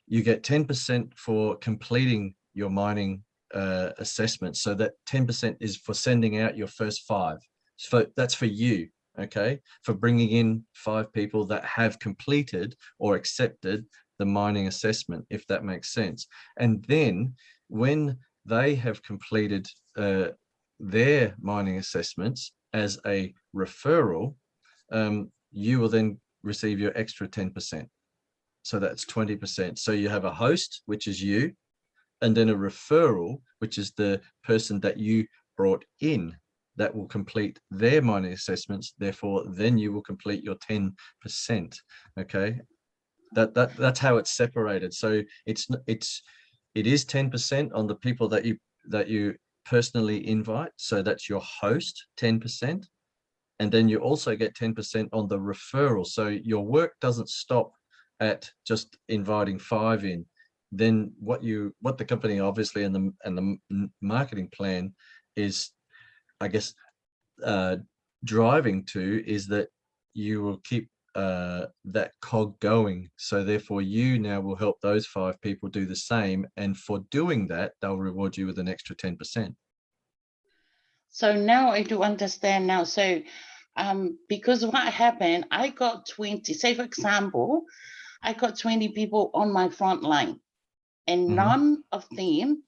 you get 10% for completing your mining assessment. So that 10% is for sending out your first 5. So that's for you, okay, for bringing in 5 people that have completed or accepted the mining assessment, if that makes sense. And then when they have completed their mining assessments as a referral, you will then receive your extra 10%. So that's 20%. So you have a host, which is you, and then a referral, which is the person that you brought in that will complete their mining assessments. Therefore, then you will complete your 10%. Okay, that's how it's separated. So it is 10% on the people that you personally invite. So that's your host, 10%. And then you also get 10% on the referral. So your work doesn't stop at just inviting 5 in. Then what the company obviously and the marketing plan is, I guess, driving to, is that you will keep that cog going. So therefore you now will help those 5 people do the same, and for doing that they'll reward you with an extra 10%. So now I do understand now. So because what happened, I got 20, say for example, I got 20 people on my front line, and none of them,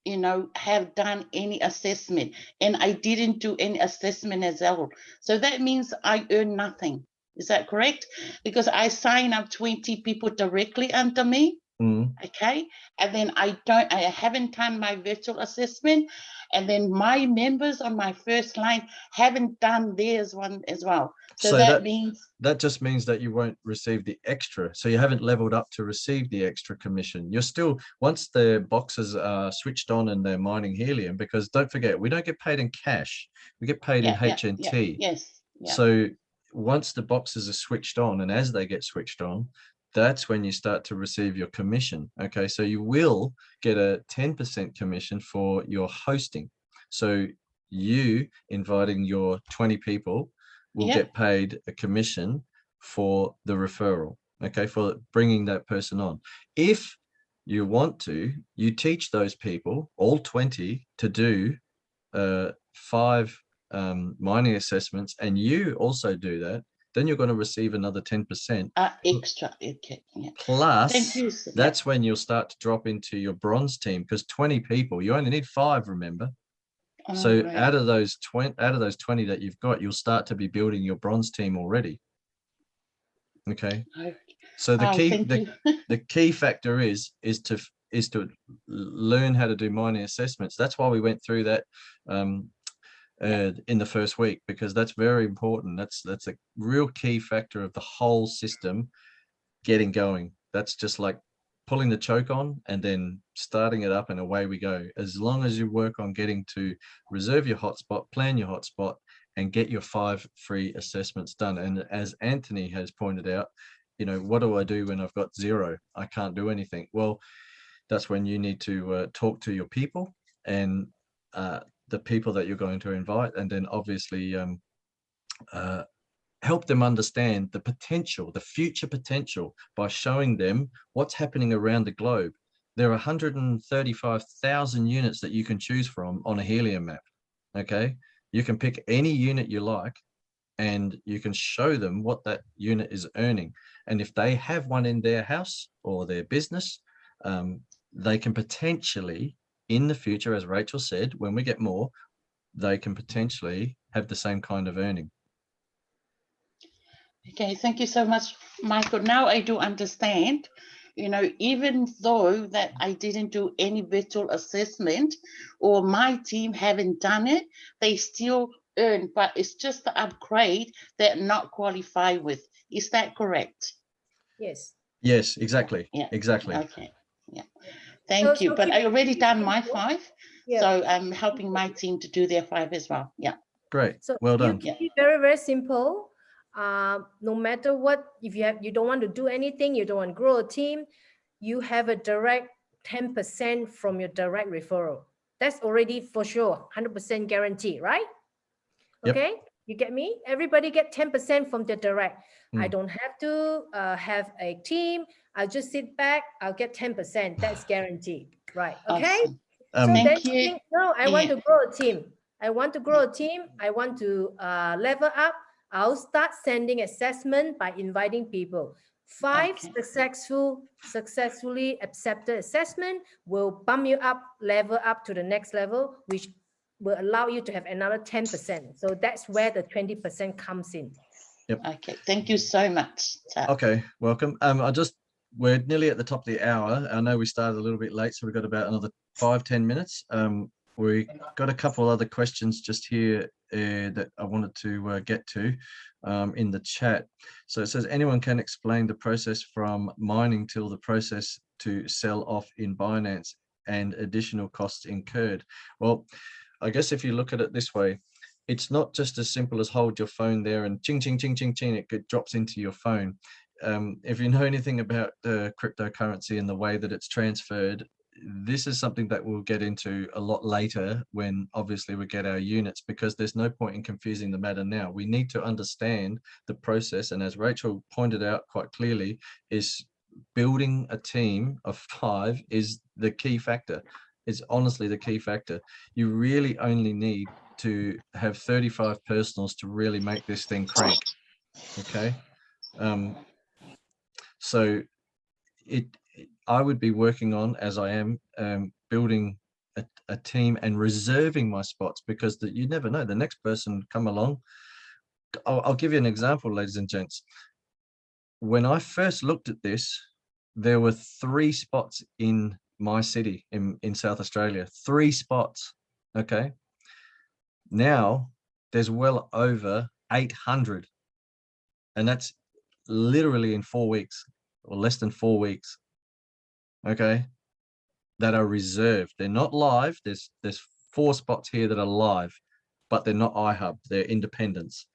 you know, have done any assessment, and I didn't do any assessment as well. So that means I earn nothing. Is that correct? Because I sign up 20 people directly under me. Okay, and then I haven't done my virtual assessment, and then my members on my first line haven't done theirs one as well. So that means that just means that you won't receive the extra. So you haven't leveled up to receive the extra commission. You're still, once the boxes are switched on and they're mining helium, because don't forget, we don't get paid in cash, we get paid in HNT. Yes. So once the boxes are switched on, and as they get switched on, that's when you start to receive your commission. Okay, so you will get a 10% commission for your hosting. So you inviting your 20 people will Yeah. get paid a commission for the referral, okay, for bringing that person on. If you want to, you teach those people, all 20, to do 5 mining assessments, and you also do that, then you're going to receive another 10%. Extra, okay. Yeah. Plus, Thank you. that's when you'll start to drop into your bronze team, because 20 people, you only need 5, remember? So right. out of those 20 that you've got, you'll start to be building your bronze team already. Okay. So the the key factor is to learn how to do mining assessments. That's why we went through that in the first week, because that's very important. That's a real key factor of the whole system getting going. That's just like pulling the choke on and then starting it up, and away we go. As long as you work on getting to reserve your hotspot, plan your hotspot, and get your 5 free assessments done. And as Anthony has pointed out, you know, what do I do when I've got 0? I can't do anything. Well, that's when you need to talk to your people and the people that you're going to invite, and then obviously help them understand the potential, the future potential, by showing them what's happening around the globe. There are 135,000 units that you can choose from on a helium map. Okay, you can pick any unit you like, and you can show them what that unit is earning. And if they have one in their house or their business, they can potentially, in the future, as Rachel said, when we get more, they can potentially have the same kind of earning. Okay, thank you so much, Michael. Now I do understand, you know, even though that I didn't do any virtual assessment or my team haven't done it, they still earn, but it's just the upgrade they're not qualified with. Is that correct? Yes. Yes, exactly. Yeah. Exactly. Okay. Yeah. Thank you. But I already done my 5. Yeah. So I'm helping my team to do their 5 as well. Yeah. Great. So well done. Keep it very, very simple. No matter what, if you don't want to do anything, you don't want to grow a team, you have a direct 10% from your direct referral. That's already for sure, 100% guarantee, right? Yep. Okay, you get me? Everybody get 10% from the direct. I Mm. don't have to have a team. I'll just sit back. I'll get 10%. That's guaranteed, right? Okay. Awesome. So then Thank you you. think, no, I want to grow a team. I want to grow a team. I want to level up. I'll start sending assessment by inviting people. 5 successfully accepted assessment will bump you up, level up to the next level, which will allow you to have another 10%. So that's where the 20% comes in. Yep. Okay, thank you so much. Okay, welcome. We're nearly at the top of the hour. I know we started a little bit late, so we've got about another 5-10 minutes. We got a couple other questions just here that I wanted to get to in the chat. So it says, anyone can explain the process from mining till the process to sell off in Binance and additional costs incurred? Well, I guess if you look at it this way, it's not just as simple as hold your phone there and ching, ching, ching, ching, ching, it drops into your phone. If you know anything about cryptocurrency and the way that it's transferred, this is something that we'll get into a lot later when obviously we get our units, because there's no point in confusing the matter now. We need to understand the process. And as Rachel pointed out quite clearly, is building a team of 5 is the key factor. It's honestly the key factor. You really only need to have 35 personals to really make this thing crank. Okay. So I would be working on, as I am, building a team and reserving my spots, because you never know, the next person come along. I'll give you an example, ladies and gents. When I first looked at this, there were 3 spots in my city in South Australia, 3 spots. Okay. Now there's well over 800, and that's literally in 4 weeks or less than 4 weeks. Okay, that are reserved. They're not live. There's 4 spots here that are live, but they're not Ihub. They're independents.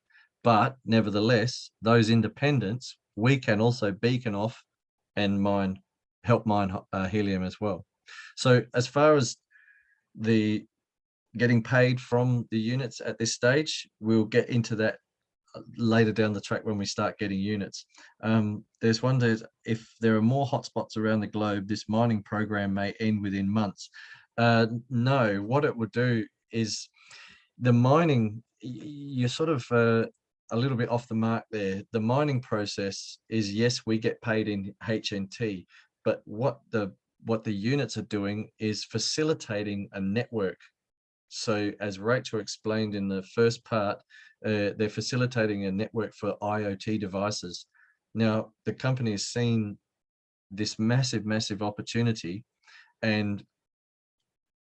But nevertheless, those independents, we can also beacon off and help mine helium as well. So as far as the getting paid from the units at this stage. We'll get into that later down the track when we start getting units. There's one that if there are more hotspots around the globe, this mining program may end within months. No, what it would do is the mining, you're sort of a little bit off the mark there. The mining process is, yes, we get paid in HNT, but what the units are doing is facilitating a network. So as Rachel explained in the first part, they're facilitating a network for IoT devices. Now, the company has seen this massive opportunity, and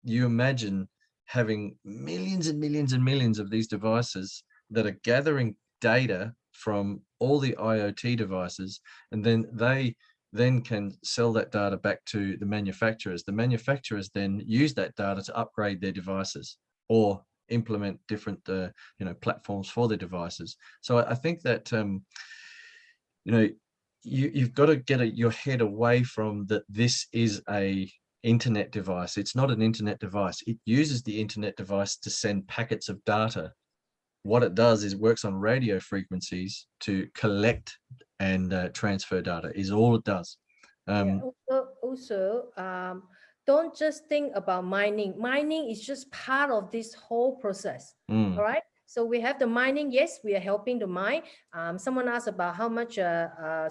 you imagine having millions and millions and millions of these devices that are gathering data from all the IoT devices, and then they can sell that data back to the manufacturers. The manufacturers then use that data to upgrade their devices or implement different platforms for their devices. So I think that you've got to get your head away from that. This is a internet device. It's not an internet device. It uses the internet device to send packets of data. What it does is works on radio frequencies to collect and transfer data, is all it does. Don't just think about mining. Mining is just part of this whole process. All right. So we have the mining. Yes, we are helping to mine. Someone asked about how much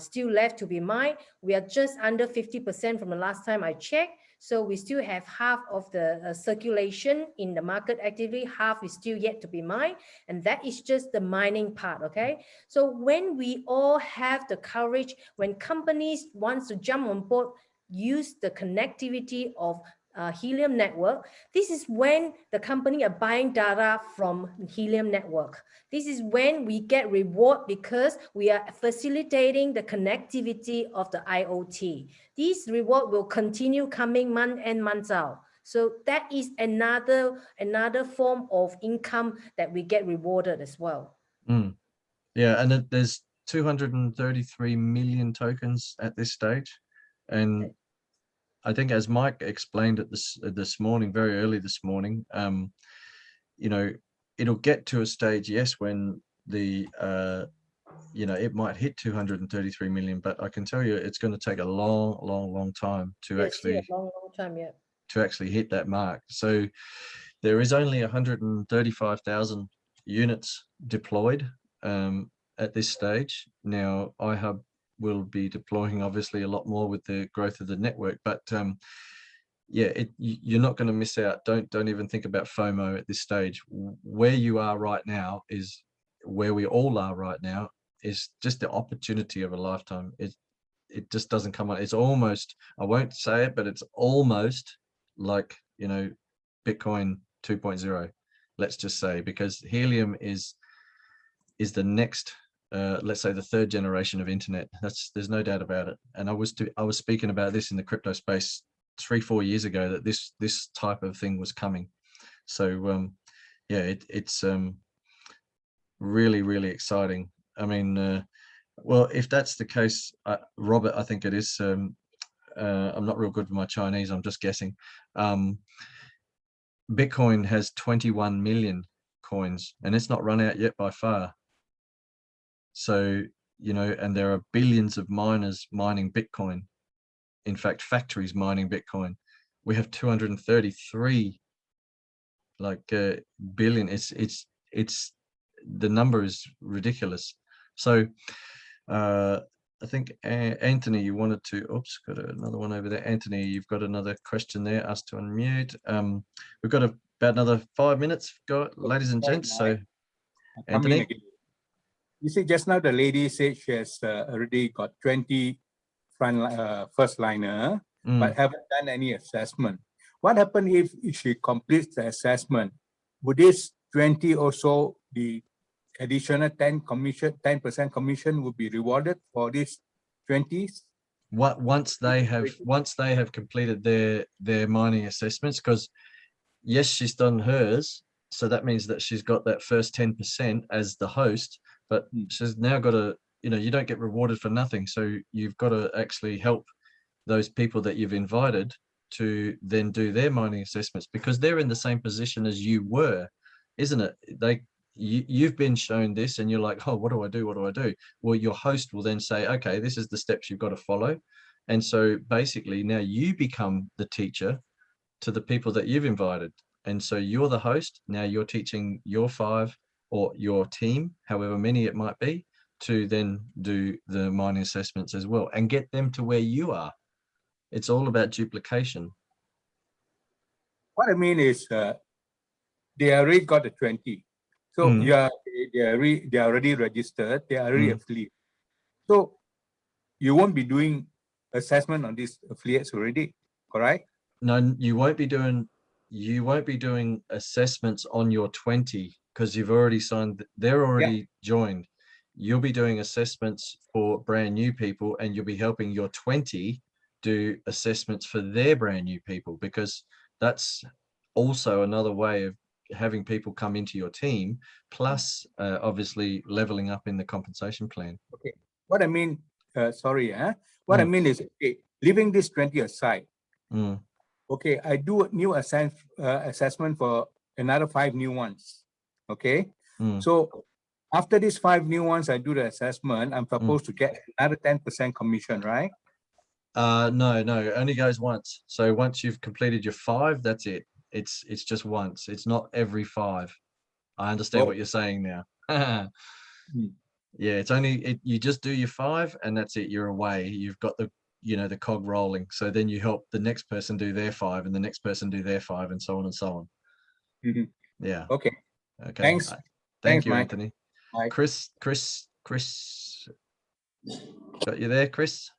still left to be mined. We are just under 50% from the last time I checked. So we still have half of the circulation in the market actively, half is still yet to be mined. And that is just the mining part, okay? So when we all have the courage, when companies want to jump on board, use the connectivity of Helium network, this is when the company are buying data from Helium network. This is when we get reward because we are facilitating the connectivity of the IoT. This reward will continue coming month and months out. So that is another form of income that we get rewarded as well. Yeah, and there's 233 million tokens at this stage, and I think as Mike explained it this morning, very early this morning, it'll get to a stage, yes, when the it might hit 233 million, but I can tell you it's going to take a long time to actually hit that mark. So there is only 135,000 units deployed at this stage. Now, Ihub will be deploying obviously a lot more with the growth of the network, but yeah, you're not going to miss out. Don't even think about FOMO at this stage. Where you are right now is where we all are right now, is just the opportunity of a lifetime. It just doesn't come on. It's almost, I won't say it, but it's almost like, Bitcoin 2.0, let's just say, because Helium is the next let's say the third generation of internet. There's no doubt about it. And I was speaking about this in the crypto space 3-4 years ago, that this type of thing was coming. So yeah, it's really exciting. I mean, well, if that's the case, Robert, I think it is. I'm not real good with my Chinese, I'm just guessing. Bitcoin has 21 million coins, and it's not run out yet by far. So, and there are billions of miners mining Bitcoin. In fact, factories mining Bitcoin. We have 233 billion. It's the number is ridiculous. So I think Anthony, you wanted to, oops, got another one over there. Anthony, you've got another question there, asked to unmute. We've got about another 5 minutes, ladies and gents. So Anthony. You see, just now the lady said she has already got 20 first liner, but haven't done any assessment. What happens if she completes the assessment? Would this 20 or so, the additional 10% commission would be rewarded for these 20s? Once they have completed their mining assessments, because yes, she's done hers, so that means that she's got that first 10% as the host. But she's now got to, you don't get rewarded for nothing. So you've got to actually help those people that you've invited to then do their mining assessments, because they're in the same position as you were, isn't it? You've been shown this and you're like, oh, what do I do? What do I do? Well, your host will then say, okay, this is the steps you've got to follow. And so basically now you become the teacher to the people that you've invited. And so you're the host. Now you're teaching your 5 or your team, however many it might be, to then do the mining assessments as well and get them to where you are. It's all about duplication. What I mean is they already got the 20. So they are already registered, they are already affiliated. So you won't be doing assessment on these affiliates already, correct? No, you won't be doing assessments on your 20 because you've already signed, they're already joined. You'll be doing assessments for brand new people, and you'll be helping your 20 do assessments for their brand new people, because that's also another way of having people come into your team, plus obviously leveling up in the compensation plan. Okay, what I mean, what I mean is, okay, leaving this 20 aside, okay, I do a new assessment for another 5 new ones, okay? So after these 5 new ones, I do the assessment, I'm supposed to get another 10% commission, right? No, it only goes once. So once you've completed your 5, that's it. It's just once. It's not every 5. I understand what you're saying now. Yeah, it's only you just do your 5 and that's it. You're away. You've got the the cog rolling. So then you help the next person do their 5 and the next person do their 5 and so on and so on. Yeah. Okay. Thanks. Thank you, Mike. Anthony. Bye. Chris, got you there, Chris?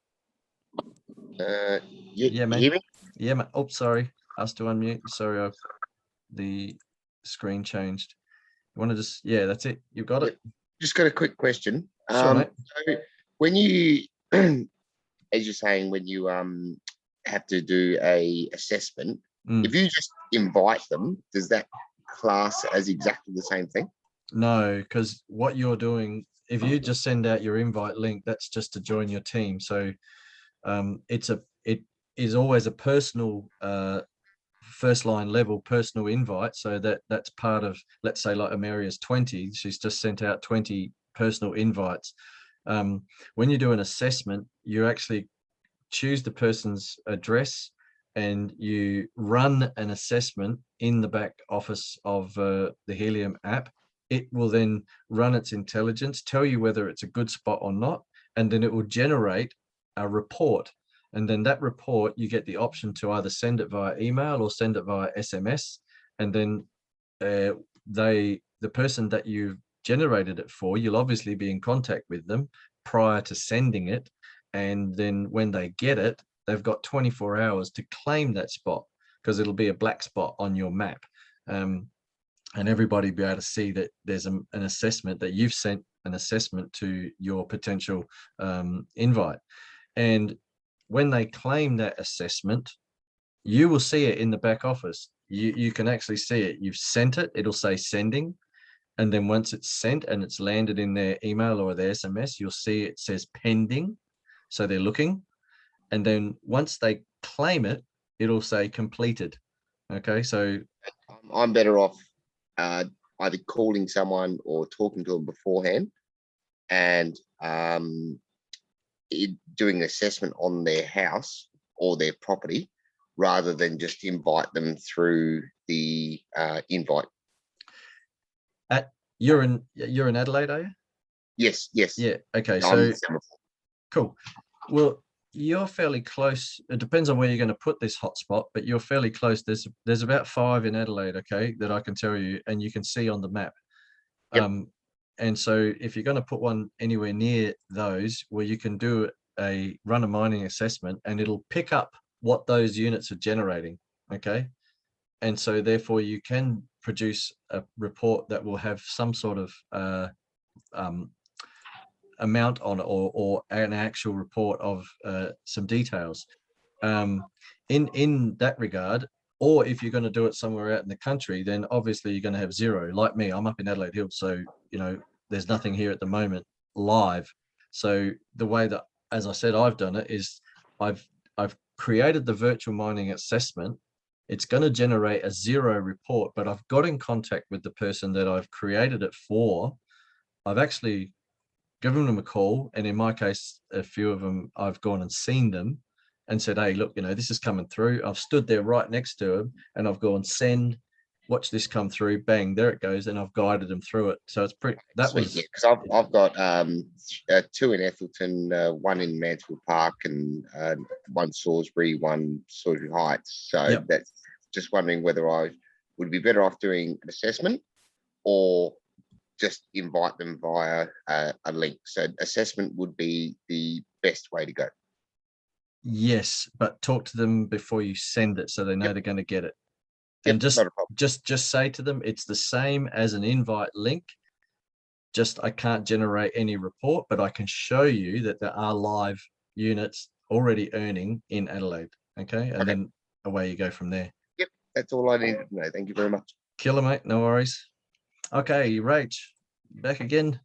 Yeah, man. You hear me? Yeah, man. Oh, sorry. Asked to unmute. Sorry, the screen changed. You want to just, that's it. You've got it. Just got a quick question. Sure, mate. So when you, as you're saying, when you have to do a assessment, if you just invite them, does that class as exactly the same thing? No, because what you're doing, if you just send out your invite link, that's just to join your team. So it is always a personal first line level personal invite, so that's part of, let's say like Amelia's 20, she's just sent out 20 personal invites. When you do an assessment, you actually choose the person's address and you run an assessment in the back office of the Helium app. It will then run its intelligence, tell you whether it's a good spot or not, and then it will generate a report. And then that report, you get the option to either send it via email or send it via SMS. And then the person that you've generated it for, you'll obviously be in contact with them prior to sending it. And then when they get it, they've got 24 hours to claim that spot, because it'll be a black spot on your map. And everybody will be able to see that there's an assessment, that you've sent an assessment to your potential invite. And when they claim that assessment, you will see it in the back office. You can actually see it. You've sent it, it'll say sending. And then once it's sent and it's landed in their email or their SMS, you'll see it says pending. So they're looking. And then once they claim it, it'll say completed. Okay, so I'm better off either calling someone or talking to them beforehand and doing an assessment on their house or their property, rather than just invite them through the invite. You're in Adelaide, are you? Yes. Yeah. Okay. No, so cool. Well, you're fairly close. It depends on where you're going to put this hotspot, but you're fairly close. There's about 5 in Adelaide, okay, that I can tell you, and you can see on the map. Yep. And so if you're going to put one anywhere near those, where you can do run a mining assessment, and it'll pick up what those units are generating, okay? And so therefore you can produce a report that will have some sort of amount on it, or an actual report of some details in that regard. Or if you're going to do it somewhere out in the country, then obviously you're going to have 0. Like me, I'm up in Adelaide Hills, so there's nothing here at the moment live. So the way that, as I said, I've done it is I've created the virtual mining assessment. It's going to generate a 0 report, but I've got in contact with the person that I've created it for. I've actually given them a call, and in my case, a few of them, I've gone and seen them and said, hey, look, this is coming through. I've stood there right next to them, and I've gone, send, watch this come through, bang, there it goes, and I've guided them through it. So it's pretty, that Sweet, was... yeah, because I've got 2 in Ethelton, 1 in Mansfield Park, and 1 Salisbury, 1 Salisbury Heights. So Yep. that's just wondering whether I would be better off doing an assessment or just invite them via a link. So assessment would be the best way to go. Yes, but talk to them before you send it so they know they're going to get it. And Yep, not a problem. just say to them, it's the same as an invite link. Just I can't generate any report, but I can show you that there are live units already earning in Adelaide. Okay, and then away you go from there. Yep, that's all I needed to know. Thank you very much. Killer, mate, no worries. Okay, Rach, back again.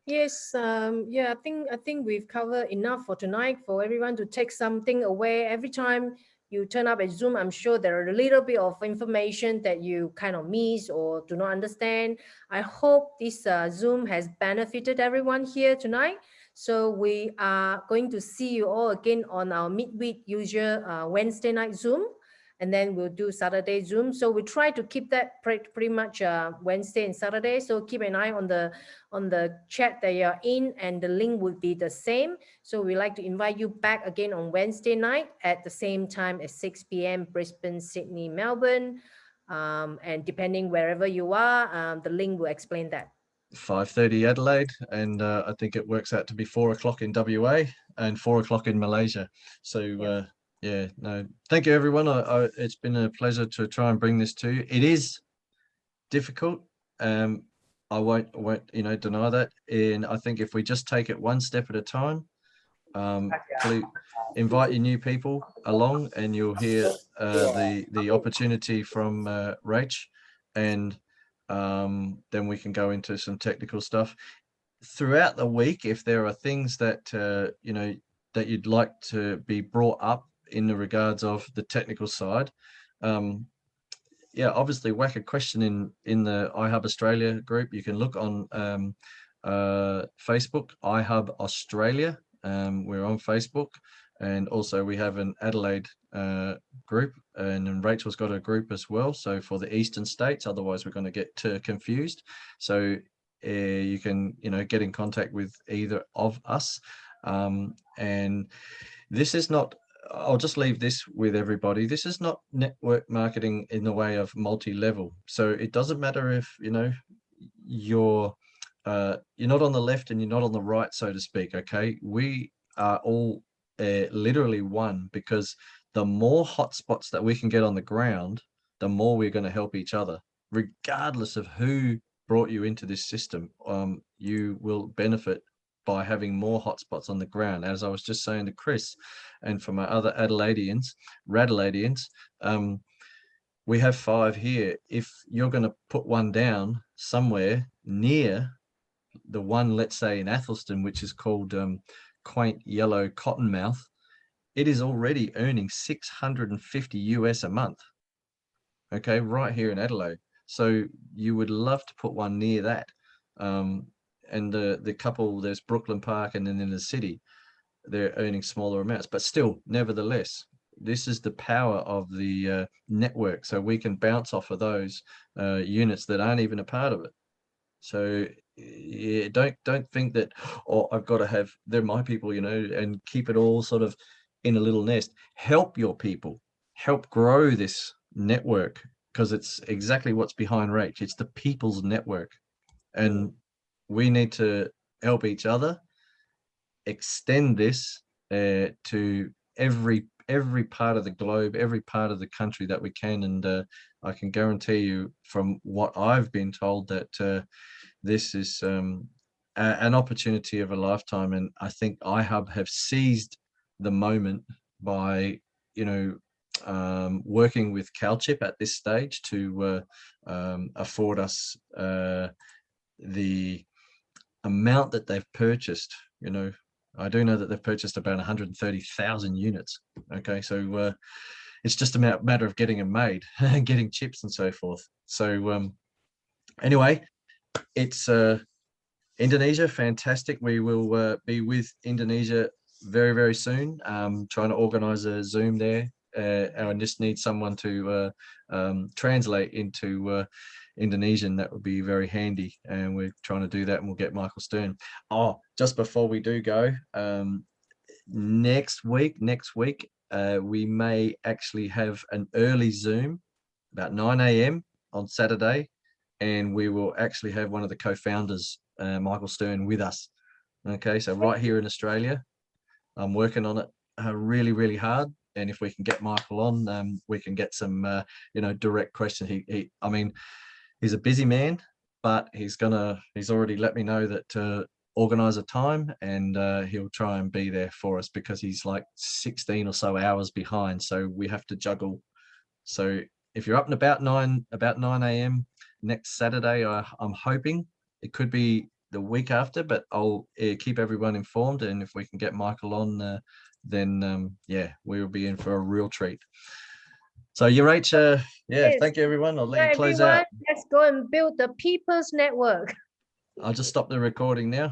Yes, yeah, I think we've covered enough for tonight for everyone to take something away. Every time you turn up at Zoom, I'm sure there are a little bit of information that you kind of miss or do not understand. I hope this Zoom has benefited everyone here tonight. So we are going to see you all again on our midweek usual Wednesday night Zoom. And then we'll do Saturday Zoom. So we try to keep that pretty much Wednesday and Saturday. So keep an eye on the chat that you're in, and the link will be the same. So we like to invite you back again on Wednesday night at the same time at 6 p.m. Brisbane, Sydney, Melbourne. And depending wherever you are, the link will explain that. 5:30 Adelaide, and I think it works out to be 4 o'clock in WA and 4 o'clock in Malaysia. So yeah, no, thank you everyone. It's been a pleasure to try and bring this to you. It is difficult. I won't deny that. And I think if we just take it one step at a time, please invite your new people along, and you'll hear the opportunity from Rach, and then we can go into some technical stuff throughout the week. If there are things that that you'd like to be brought up in the regards of the technical side, yeah, obviously whack a question in the Ihub Australia group. You can look on Facebook, Ihub Australia. We're on Facebook, and also we have an Adelaide group, and then Rachel's got a group as well, so for the eastern states, otherwise we're going to get confused. So you can get in contact with either of us, and this is not, I'll just leave this with everybody, this is not network marketing in the way of multi-level. So it doesn't matter if you're not on the left and you're not on the right, so to speak. Okay, we are all literally one, because the more hotspots that we can get on the ground, the more we're going to help each other, regardless of who brought you into this system. You will benefit by having more hotspots on the ground. As I was just saying to Chris, and for my other Adelaideans, we have 5 here. If you're going to put one down somewhere near the one, let's say in Athelston, which is called Quaint Yellow Cottonmouth, it is already earning $650 US a month. Okay, right here in Adelaide. So you would love to put one near that. And the couple, there's Brooklyn Park, and then in the city, they're earning smaller amounts, but still, nevertheless, this is the power of the network. So we can bounce off of those units that aren't even a part of it. So yeah, don't think that, oh, I've got to have, they're my people, and keep it all sort of in a little nest. Help your people, help grow this network, because it's exactly what's behind Rach. It's the people's network, and we need to help each other extend this to every part of the globe, every part of the country that we can. And I can guarantee you, from what I've been told, that this is an opportunity of a lifetime. And I think Ihub have seized the moment by working with CalChip at this stage to afford us the amount that they've purchased, I do know that they've purchased about 130,000 units. Okay, so it's just a matter of getting them made and getting chips and so forth. So anyway, it's Indonesia, fantastic. We will be with Indonesia very, very soon. Trying to organize a Zoom there. I just need someone to translate into Indonesian. That would be very handy. And we're trying to do that, and we'll get Michael Stern. Oh, just before we do go, next week, we may actually have an early Zoom about 9 a.m. on Saturday, and we will actually have one of the co-founders, Michael Stern, with us. Okay, so right here in Australia, I'm working on it really, really hard. And if we can get Michael on, we can get some, direct questions. I mean, he's a busy man, but he's already let me know that organize a time, and he'll try and be there for us, because he's like 16 or so hours behind. So we have to juggle. So if you're up and about 9 a.m. next Saturday, I'm hoping it could be the week after, but I'll keep everyone informed. And if we can get Michael on, then yeah, we'll be in for a real treat. So you're right. Yeah, Yes. Thank you, everyone. I'll let you close Everyone, out. let's go and build the people's network. I'll just stop the recording now.